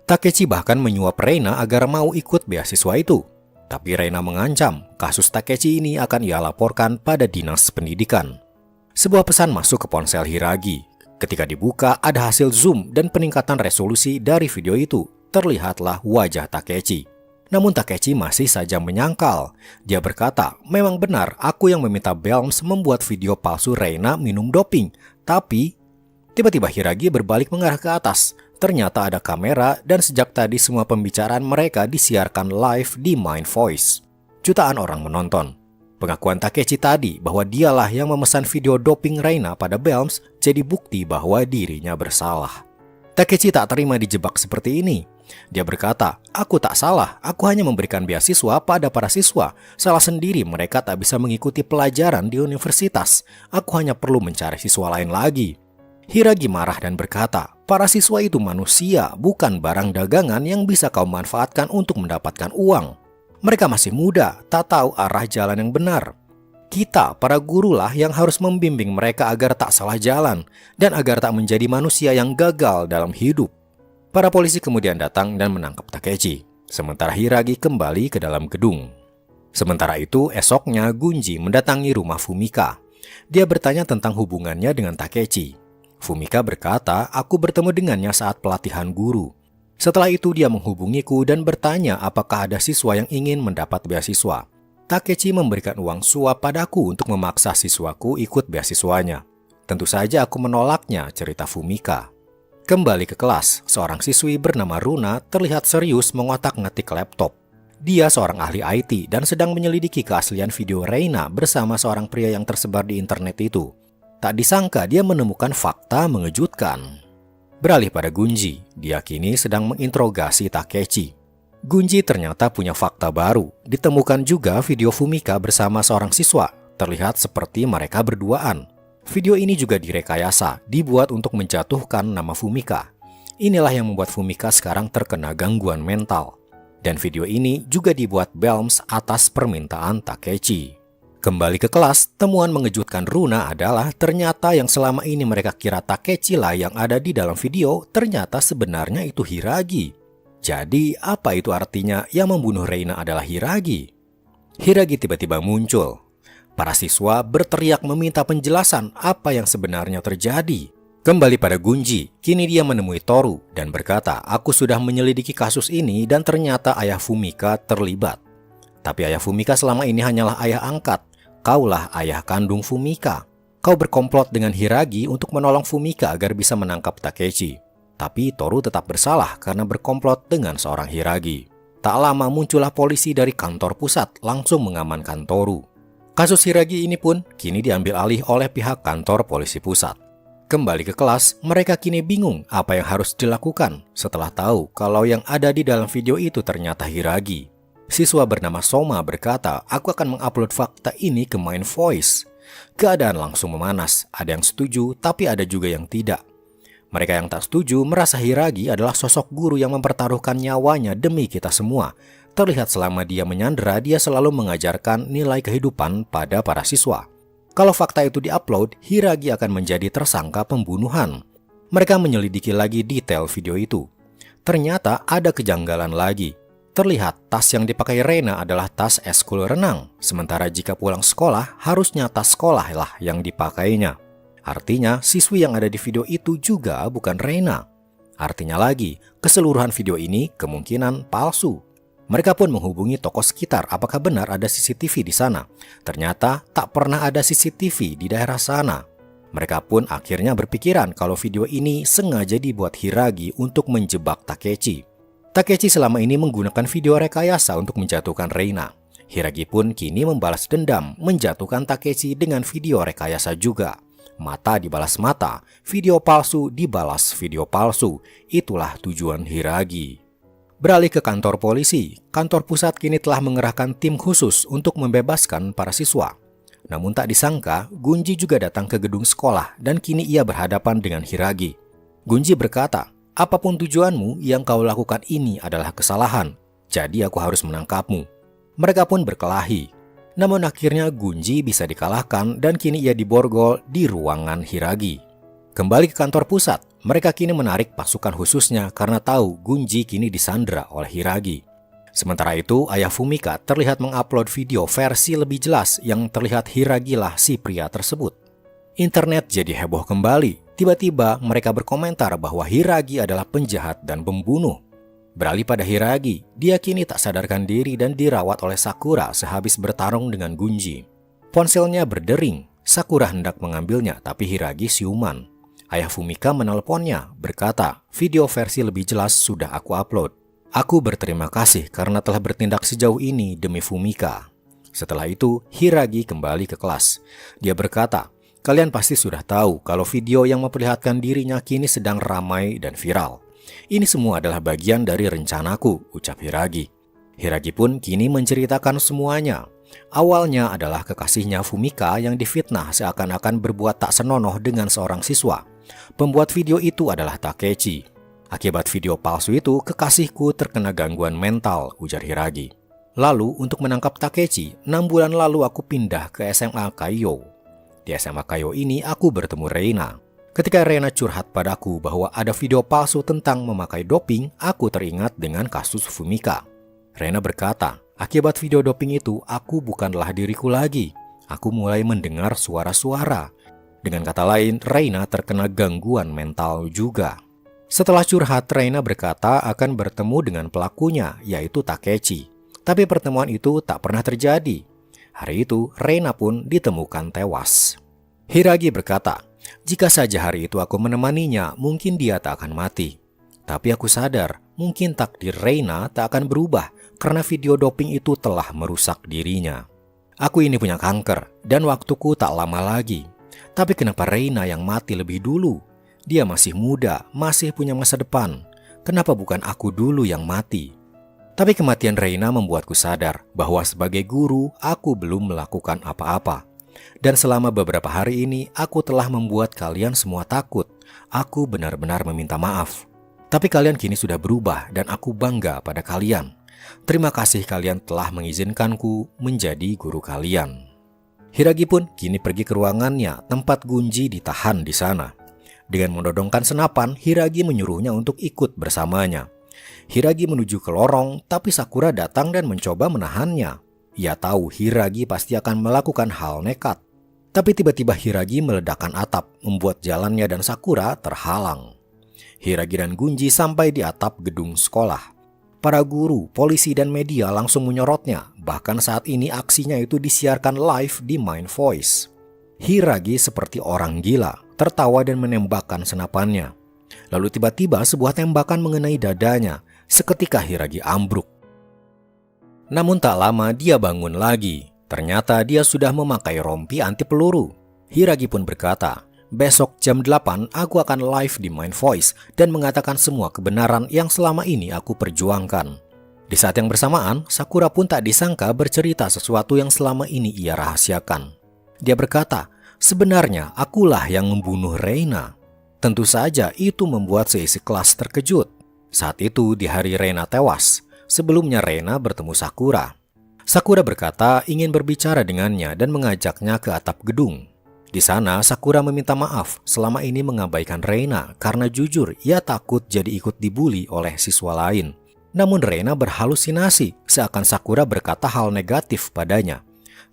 [SPEAKER 1] Takechi bahkan menyuap Reina agar mau ikut beasiswa itu. Tapi Reina mengancam, kasus Takechi ini akan ia laporkan pada dinas pendidikan. Sebuah pesan masuk ke ponsel Hiragi. Ketika dibuka, ada hasil zoom dan peningkatan resolusi dari video itu. Terlihatlah wajah Takechi. Namun Takechi masih saja menyangkal. Dia berkata, memang benar aku yang meminta Belms membuat video palsu Reina minum doping. Tapi, tiba-tiba Hiragi berbalik mengarah ke atas. Ternyata ada kamera dan sejak tadi semua pembicaraan mereka disiarkan live di Mind Voice. Jutaan orang menonton. Pengakuan Takechi tadi bahwa dialah yang memesan video doping Reina pada Belms jadi bukti bahwa dirinya bersalah. Takechi tak terima dijebak seperti ini. Dia berkata, aku tak salah, aku hanya memberikan beasiswa pada para siswa. Salah sendiri mereka tak bisa mengikuti pelajaran di universitas. Aku hanya perlu mencari siswa lain lagi. Hiragi marah dan berkata, para siswa itu manusia, bukan barang dagangan yang bisa kau manfaatkan untuk mendapatkan uang. Mereka masih muda, tak tahu arah jalan yang benar. Kita, para gurulah yang harus membimbing mereka agar tak salah jalan, dan agar tak menjadi manusia yang gagal dalam hidup. Para polisi kemudian datang dan menangkap Takechi, sementara Hiragi kembali ke dalam gedung. Sementara itu, esoknya Gunji mendatangi rumah Fumika. Dia bertanya tentang hubungannya dengan Takechi. Fumika berkata, aku bertemu dengannya saat pelatihan guru. Setelah itu dia menghubungiku dan bertanya apakah ada siswa yang ingin mendapat beasiswa. Takechi memberikan uang suap padaku untuk memaksa siswaku ikut beasiswanya. Tentu saja aku menolaknya, cerita Fumika. Kembali ke kelas, seorang siswi bernama Runa terlihat serius mengotak-ngatik laptop. Dia seorang ahli IT dan sedang menyelidiki keaslian video Reina bersama seorang pria yang tersebar di internet itu. Tak disangka dia menemukan fakta mengejutkan. Beralih pada Gunji, dia kini sedang menginterogasi Takechi. Gunji ternyata punya fakta baru. Ditemukan juga video Fumika bersama seorang siswa, terlihat seperti mereka berduaan. Video ini juga direkayasa, dibuat untuk menjatuhkan nama Fumika. Inilah yang membuat Fumika sekarang terkena gangguan mental. Dan video ini juga dibuat Belms atas permintaan Takechi. Kembali ke kelas, temuan mengejutkan Runa adalah ternyata yang selama ini mereka kira Takechi lah yang ada di dalam video, ternyata sebenarnya itu Hiragi. Jadi, apa itu artinya yang membunuh Reina adalah Hiragi? Hiragi tiba-tiba muncul. Para siswa berteriak meminta penjelasan apa yang sebenarnya terjadi. Kembali pada Gunji, kini dia menemui Toru dan berkata, "Aku sudah menyelidiki kasus ini dan ternyata ayah Fumika terlibat. Tapi ayah Fumika selama ini hanyalah ayah angkat. Kaulah ayah kandung Fumika. Kau berkomplot dengan Hiragi untuk menolong Fumika agar bisa menangkap Takechi." Tapi Toru tetap bersalah karena berkomplot dengan seorang Hiragi. Tak lama muncullah polisi dari kantor pusat langsung mengamankan Toru. Kasus Hiragi ini pun kini diambil alih oleh pihak kantor polisi pusat. Kembali ke kelas, mereka kini bingung apa yang harus dilakukan setelah tahu kalau yang ada di dalam video itu ternyata Hiragi. Siswa bernama Soma berkata, "Aku akan mengupload fakta ini ke Mind Voice." Keadaan langsung memanas, ada yang setuju tapi ada juga yang tidak. Mereka yang tak setuju merasa Hiragi adalah sosok guru yang mempertaruhkan nyawanya demi kita semua. Terlihat selama dia menyandera, dia selalu mengajarkan nilai kehidupan pada para siswa. Kalau fakta itu diupload, Hiragi akan menjadi tersangka pembunuhan. Mereka menyelidiki lagi detail video itu. Ternyata ada kejanggalan lagi. Terlihat tas yang dipakai Reina adalah tas eskul renang, sementara jika pulang sekolah, harusnya tas sekolah lah yang dipakainya. Artinya, siswi yang ada di video itu juga bukan Reina. Artinya lagi, keseluruhan video ini kemungkinan palsu. Mereka pun menghubungi toko sekitar apakah benar ada CCTV di sana. Ternyata tak pernah ada CCTV di daerah sana. Mereka pun akhirnya berpikiran kalau video ini sengaja dibuat Hiragi untuk menjebak Takechi. Takechi selama ini menggunakan video rekayasa untuk menjatuhkan Reina. Hiragi pun kini membalas dendam, menjatuhkan Takechi dengan video rekayasa juga. Mata dibalas mata, video palsu dibalas video palsu. Itulah tujuan Hiragi. Beralih ke kantor polisi, kantor pusat kini telah mengerahkan tim khusus untuk membebaskan para siswa. Namun tak disangka, Gunji juga datang ke gedung sekolah dan kini ia berhadapan dengan Hiragi. Gunji berkata, "Apapun tujuanmu, yang kau lakukan ini adalah kesalahan. Jadi aku harus menangkapmu." Mereka pun berkelahi. Namun akhirnya Gunji bisa dikalahkan dan kini ia diborgol di ruangan Hiragi. Kembali ke kantor pusat, mereka kini menarik pasukan khususnya karena tahu Gunji kini disandra oleh Hiragi. Sementara itu, ayah Fumika terlihat mengupload video versi lebih jelas yang terlihat Hiragi lah si pria tersebut. Internet jadi heboh kembali. Tiba-tiba mereka berkomentar bahwa Hiragi adalah penjahat dan pembunuh. Beralih pada Hiragi, dia kini tak sadarkan diri dan dirawat oleh Sakura sehabis bertarung dengan Gunji. Ponselnya berdering, Sakura hendak mengambilnya tapi Hiragi siuman. Ayah Fumika menelponnya, berkata, "Video versi lebih jelas sudah aku upload. Aku berterima kasih karena telah bertindak sejauh ini demi Fumika." Setelah itu, Hiragi kembali ke kelas. Dia berkata, "Kalian pasti sudah tahu kalau video yang memperlihatkan dirinya kini sedang ramai dan viral. Ini semua adalah bagian dari rencanaku," ucap Hiragi. Hiragi pun kini menceritakan semuanya. Awalnya adalah kekasihnya Fumika yang difitnah seakan-akan berbuat tak senonoh dengan seorang siswa. Pembuat video itu adalah Takechi. Akibat video palsu itu, kekasihku terkena gangguan mental, ujar Hiragi. Lalu, untuk menangkap Takechi, 6 bulan lalu aku pindah ke SMA Kaiyo. Di SMA Kaiyo ini, aku bertemu Reina. Ketika Reina curhat padaku bahwa ada video palsu tentang memakai doping, aku teringat dengan kasus Fumika. Reina berkata, "Akibat video doping itu, aku bukanlah diriku lagi. Aku mulai mendengar suara-suara." Dengan kata lain, Reina terkena gangguan mental juga. Setelah curhat, Reina berkata akan bertemu dengan pelakunya, yaitu Takechi. Tapi pertemuan itu tak pernah terjadi. Hari itu, Reina pun ditemukan tewas. Hiragi berkata, jika saja hari itu aku menemaninya, mungkin dia tak akan mati. Tapi aku sadar, mungkin takdir Reina tak akan berubah karena video doping itu telah merusak dirinya. Aku ini punya kanker dan waktuku tak lama lagi. Tapi kenapa Reina yang mati lebih dulu? Dia masih muda, masih punya masa depan. Kenapa bukan aku dulu yang mati? Tapi kematian Reina membuatku sadar bahwa sebagai guru aku belum melakukan apa-apa. Dan selama beberapa hari ini aku telah membuat kalian semua takut. Aku benar-benar meminta maaf. Tapi kalian kini sudah berubah dan aku bangga pada kalian. Terima kasih kalian telah mengizinkanku menjadi guru kalian. Hiragi pun kini pergi ke ruangannya tempat Gunji ditahan di sana. Dengan menodongkan senapan, Hiragi menyuruhnya untuk ikut bersamanya. Hiragi menuju ke lorong, tapi Sakura datang dan mencoba menahannya. Ia tahu Hiragi pasti akan melakukan hal nekat. Tapi tiba-tiba Hiragi meledakkan atap, membuat jalannya dan Sakura terhalang. Hiragi dan Gunji sampai di atap gedung sekolah. Para guru, polisi, dan media langsung menyorotnya. Bahkan saat ini aksinya itu disiarkan live di Mind Voice. Hiragi seperti orang gila, tertawa dan menembakkan senapannya. Lalu tiba-tiba sebuah tembakan mengenai dadanya. Seketika Hiragi ambruk. Namun tak lama dia bangun lagi. Ternyata dia sudah memakai rompi anti peluru. Hiragi pun berkata, besok jam 8 aku akan live di Mind Voice dan mengatakan semua kebenaran yang selama ini aku perjuangkan. Di saat yang bersamaan, Sakura pun tak disangka bercerita sesuatu yang selama ini ia rahasiakan. Dia berkata, sebenarnya akulah yang membunuh Reina. Tentu saja itu membuat seisi kelas terkejut. Saat itu di hari Reina tewas, sebelumnya Reina bertemu Sakura. Sakura berkata ingin berbicara dengannya dan mengajaknya ke atap gedung. Di sana, Sakura meminta maaf selama ini mengabaikan Reina karena jujur ia takut jadi ikut dibully oleh siswa lain. Namun Reina berhalusinasi seakan Sakura berkata hal negatif padanya.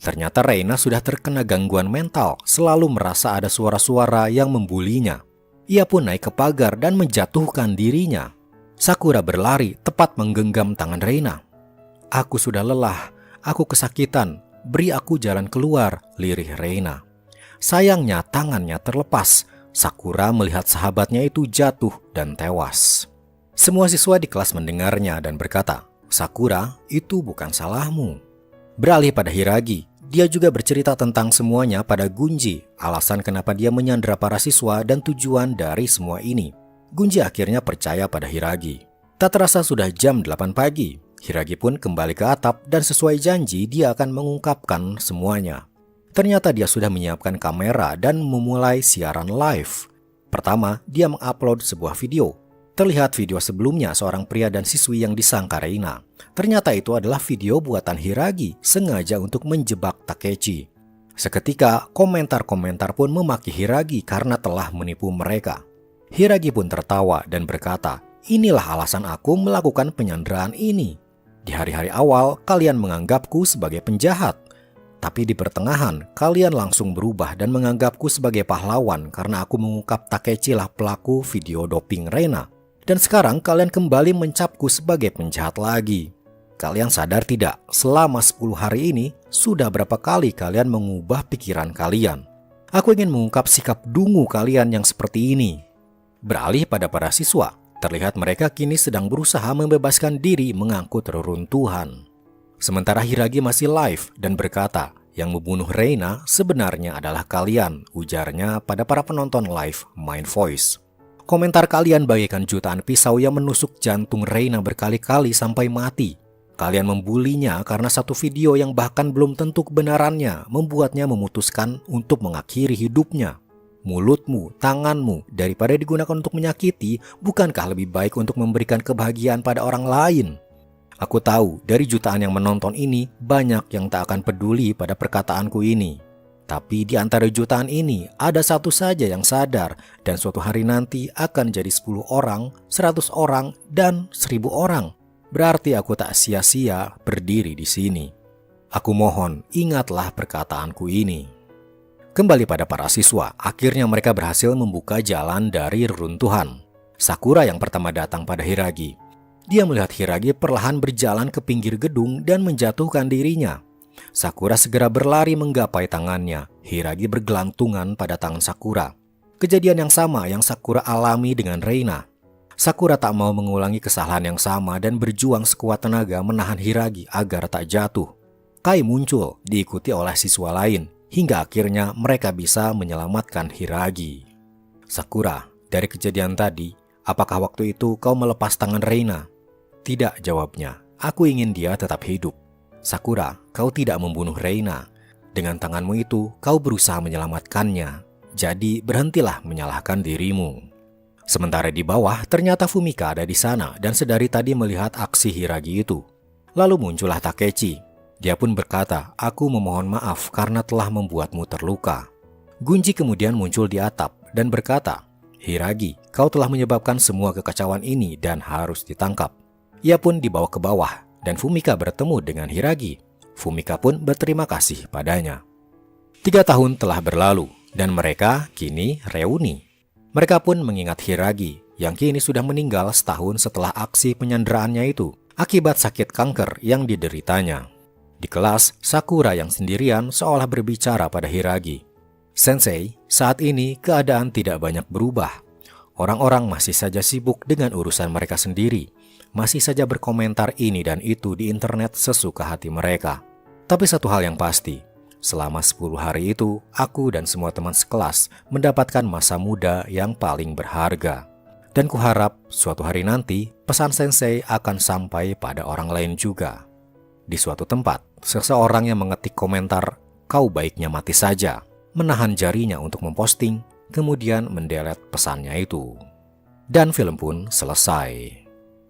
[SPEAKER 1] Ternyata Reina sudah terkena gangguan mental, selalu merasa ada suara-suara yang membulinya. Ia pun naik ke pagar dan menjatuhkan dirinya. Sakura berlari tepat menggenggam tangan Reina. Aku sudah lelah, aku kesakitan, beri aku jalan keluar, lirih Reina. Sayangnya tangannya terlepas. Sakura melihat sahabatnya itu jatuh dan tewas. Semua siswa di kelas mendengarnya dan berkata, Sakura, itu bukan salahmu. Beralih pada Hiragi, dia juga bercerita tentang semuanya pada Gunji, alasan kenapa dia menyandera para siswa dan tujuan dari semua ini. Gunji akhirnya percaya pada Hiragi. Tak terasa sudah jam 8 pagi. Hiragi pun kembali ke atap dan sesuai janji dia akan mengungkapkan semuanya. Ternyata dia sudah menyiapkan kamera dan memulai siaran live. Pertama, dia mengupload sebuah video. Terlihat video sebelumnya seorang pria dan siswi yang disangka Reina. Ternyata itu adalah video buatan Hiragi, sengaja untuk menjebak Takechi. Seketika, komentar-komentar pun memaki Hiragi karena telah menipu mereka. Hiragi pun tertawa dan berkata, inilah alasan aku melakukan penyanderaan ini. Di hari-hari awal, kalian menganggapku sebagai penjahat. Tapi di pertengahan, kalian langsung berubah dan menganggapku sebagai pahlawan karena aku mengungkap Takechi lah pelaku video doping Reina. Dan sekarang kalian kembali mencapku sebagai penjahat lagi. Kalian sadar tidak, selama 10 hari ini, sudah berapa kali kalian mengubah pikiran kalian? Aku ingin mengungkap sikap dungu kalian yang seperti ini. Beralih pada para siswa, terlihat mereka kini sedang berusaha membebaskan diri mengangkut reruntuhan. Sementara Hiragi masih live dan berkata, yang membunuh Reina sebenarnya adalah kalian, ujarnya pada para penonton live Mind Voice. Komentar kalian bagaikan jutaan pisau yang menusuk jantung Reina berkali-kali sampai mati. Kalian membulinya karena satu video yang bahkan belum tentu kebenarannya membuatnya memutuskan untuk mengakhiri hidupnya. Mulutmu, tanganmu, daripada digunakan untuk menyakiti, bukankah lebih baik untuk memberikan kebahagiaan pada orang lain? Aku tahu dari jutaan yang menonton ini, banyak yang tak akan peduli pada perkataanku ini. Tapi di antara jutaan ini, ada satu saja yang sadar dan suatu hari nanti akan jadi 10 orang, 100 orang, dan 1000 orang. Berarti aku tak sia-sia berdiri di sini. Aku mohon, ingatlah perkataanku ini. Kembali pada para siswa, akhirnya mereka berhasil membuka jalan dari reruntuhan. Sakura yang pertama datang pada Hiragi. Dia melihat Hiragi perlahan berjalan ke pinggir gedung dan menjatuhkan dirinya. Sakura segera berlari menggapai tangannya. Hiragi bergelantungan pada tangan Sakura. Kejadian yang sama yang Sakura alami dengan Reina. Sakura tak mau mengulangi kesalahan yang sama dan berjuang sekuat tenaga menahan Hiragi agar tak jatuh. Kai muncul diikuti oleh siswa lain hingga akhirnya mereka bisa menyelamatkan Hiragi. Sakura, dari kejadian tadi, apakah waktu itu kau melepas tangan Reina? Tidak, jawabnya. Aku ingin dia tetap hidup. Sakura, kau tidak membunuh Reina. Dengan tanganmu itu, kau berusaha menyelamatkannya. Jadi berhentilah menyalahkan dirimu. Sementara di bawah, ternyata Fumika ada di sana dan sedari tadi melihat aksi Hiragi itu. Lalu muncullah Takechi. Dia pun berkata, aku memohon maaf karena telah membuatmu terluka. Gunji kemudian muncul di atap dan berkata, Hiragi, kau telah menyebabkan semua kekacauan ini dan harus ditangkap. Ia pun dibawa ke bawah dan Fumika bertemu dengan Hiragi. Fumika pun berterima kasih padanya. 3 tahun telah berlalu dan mereka kini reuni. Mereka pun mengingat Hiragi yang kini sudah meninggal setahun setelah aksi penyanderaannya itu akibat sakit kanker yang dideritanya. Di kelas, Sakura yang sendirian seolah berbicara pada Hiragi. Sensei, saat ini keadaan tidak banyak berubah. Orang-orang masih saja sibuk dengan urusan mereka sendiri. Masih saja berkomentar ini dan itu di internet sesuka hati mereka. Tapi satu hal yang pasti, selama 10 hari itu, aku dan semua teman sekelas mendapatkan masa muda yang paling berharga. Dan kuharap suatu hari nanti pesan sensei akan sampai pada orang lain juga. Di suatu tempat, seseorang yang mengetik komentar, kau baiknya mati saja, menahan jarinya untuk memposting, kemudian mendelete pesannya itu. Dan film pun selesai.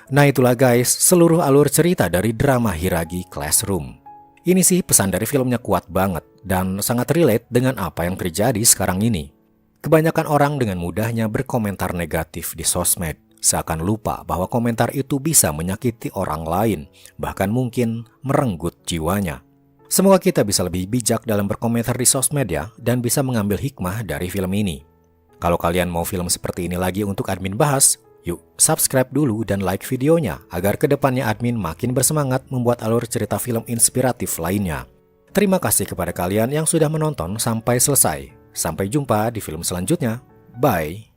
[SPEAKER 1] Nah itulah guys, seluruh alur cerita dari drama Hiragi Classroom. Ini sih pesan dari filmnya kuat banget dan sangat relate dengan apa yang terjadi sekarang ini. Kebanyakan orang dengan mudahnya berkomentar negatif di sosmed, seakan lupa bahwa komentar itu bisa menyakiti orang lain, bahkan mungkin merenggut jiwanya. Semoga kita bisa lebih bijak dalam berkomentar di sosmed ya, dan bisa mengambil hikmah dari film ini. Kalau kalian mau film seperti ini lagi untuk admin bahas, yuk subscribe dulu dan like videonya agar kedepannya admin makin bersemangat membuat alur cerita film inspiratif lainnya. Terima kasih kepada kalian yang sudah menonton sampai selesai. Sampai jumpa di film selanjutnya. Bye.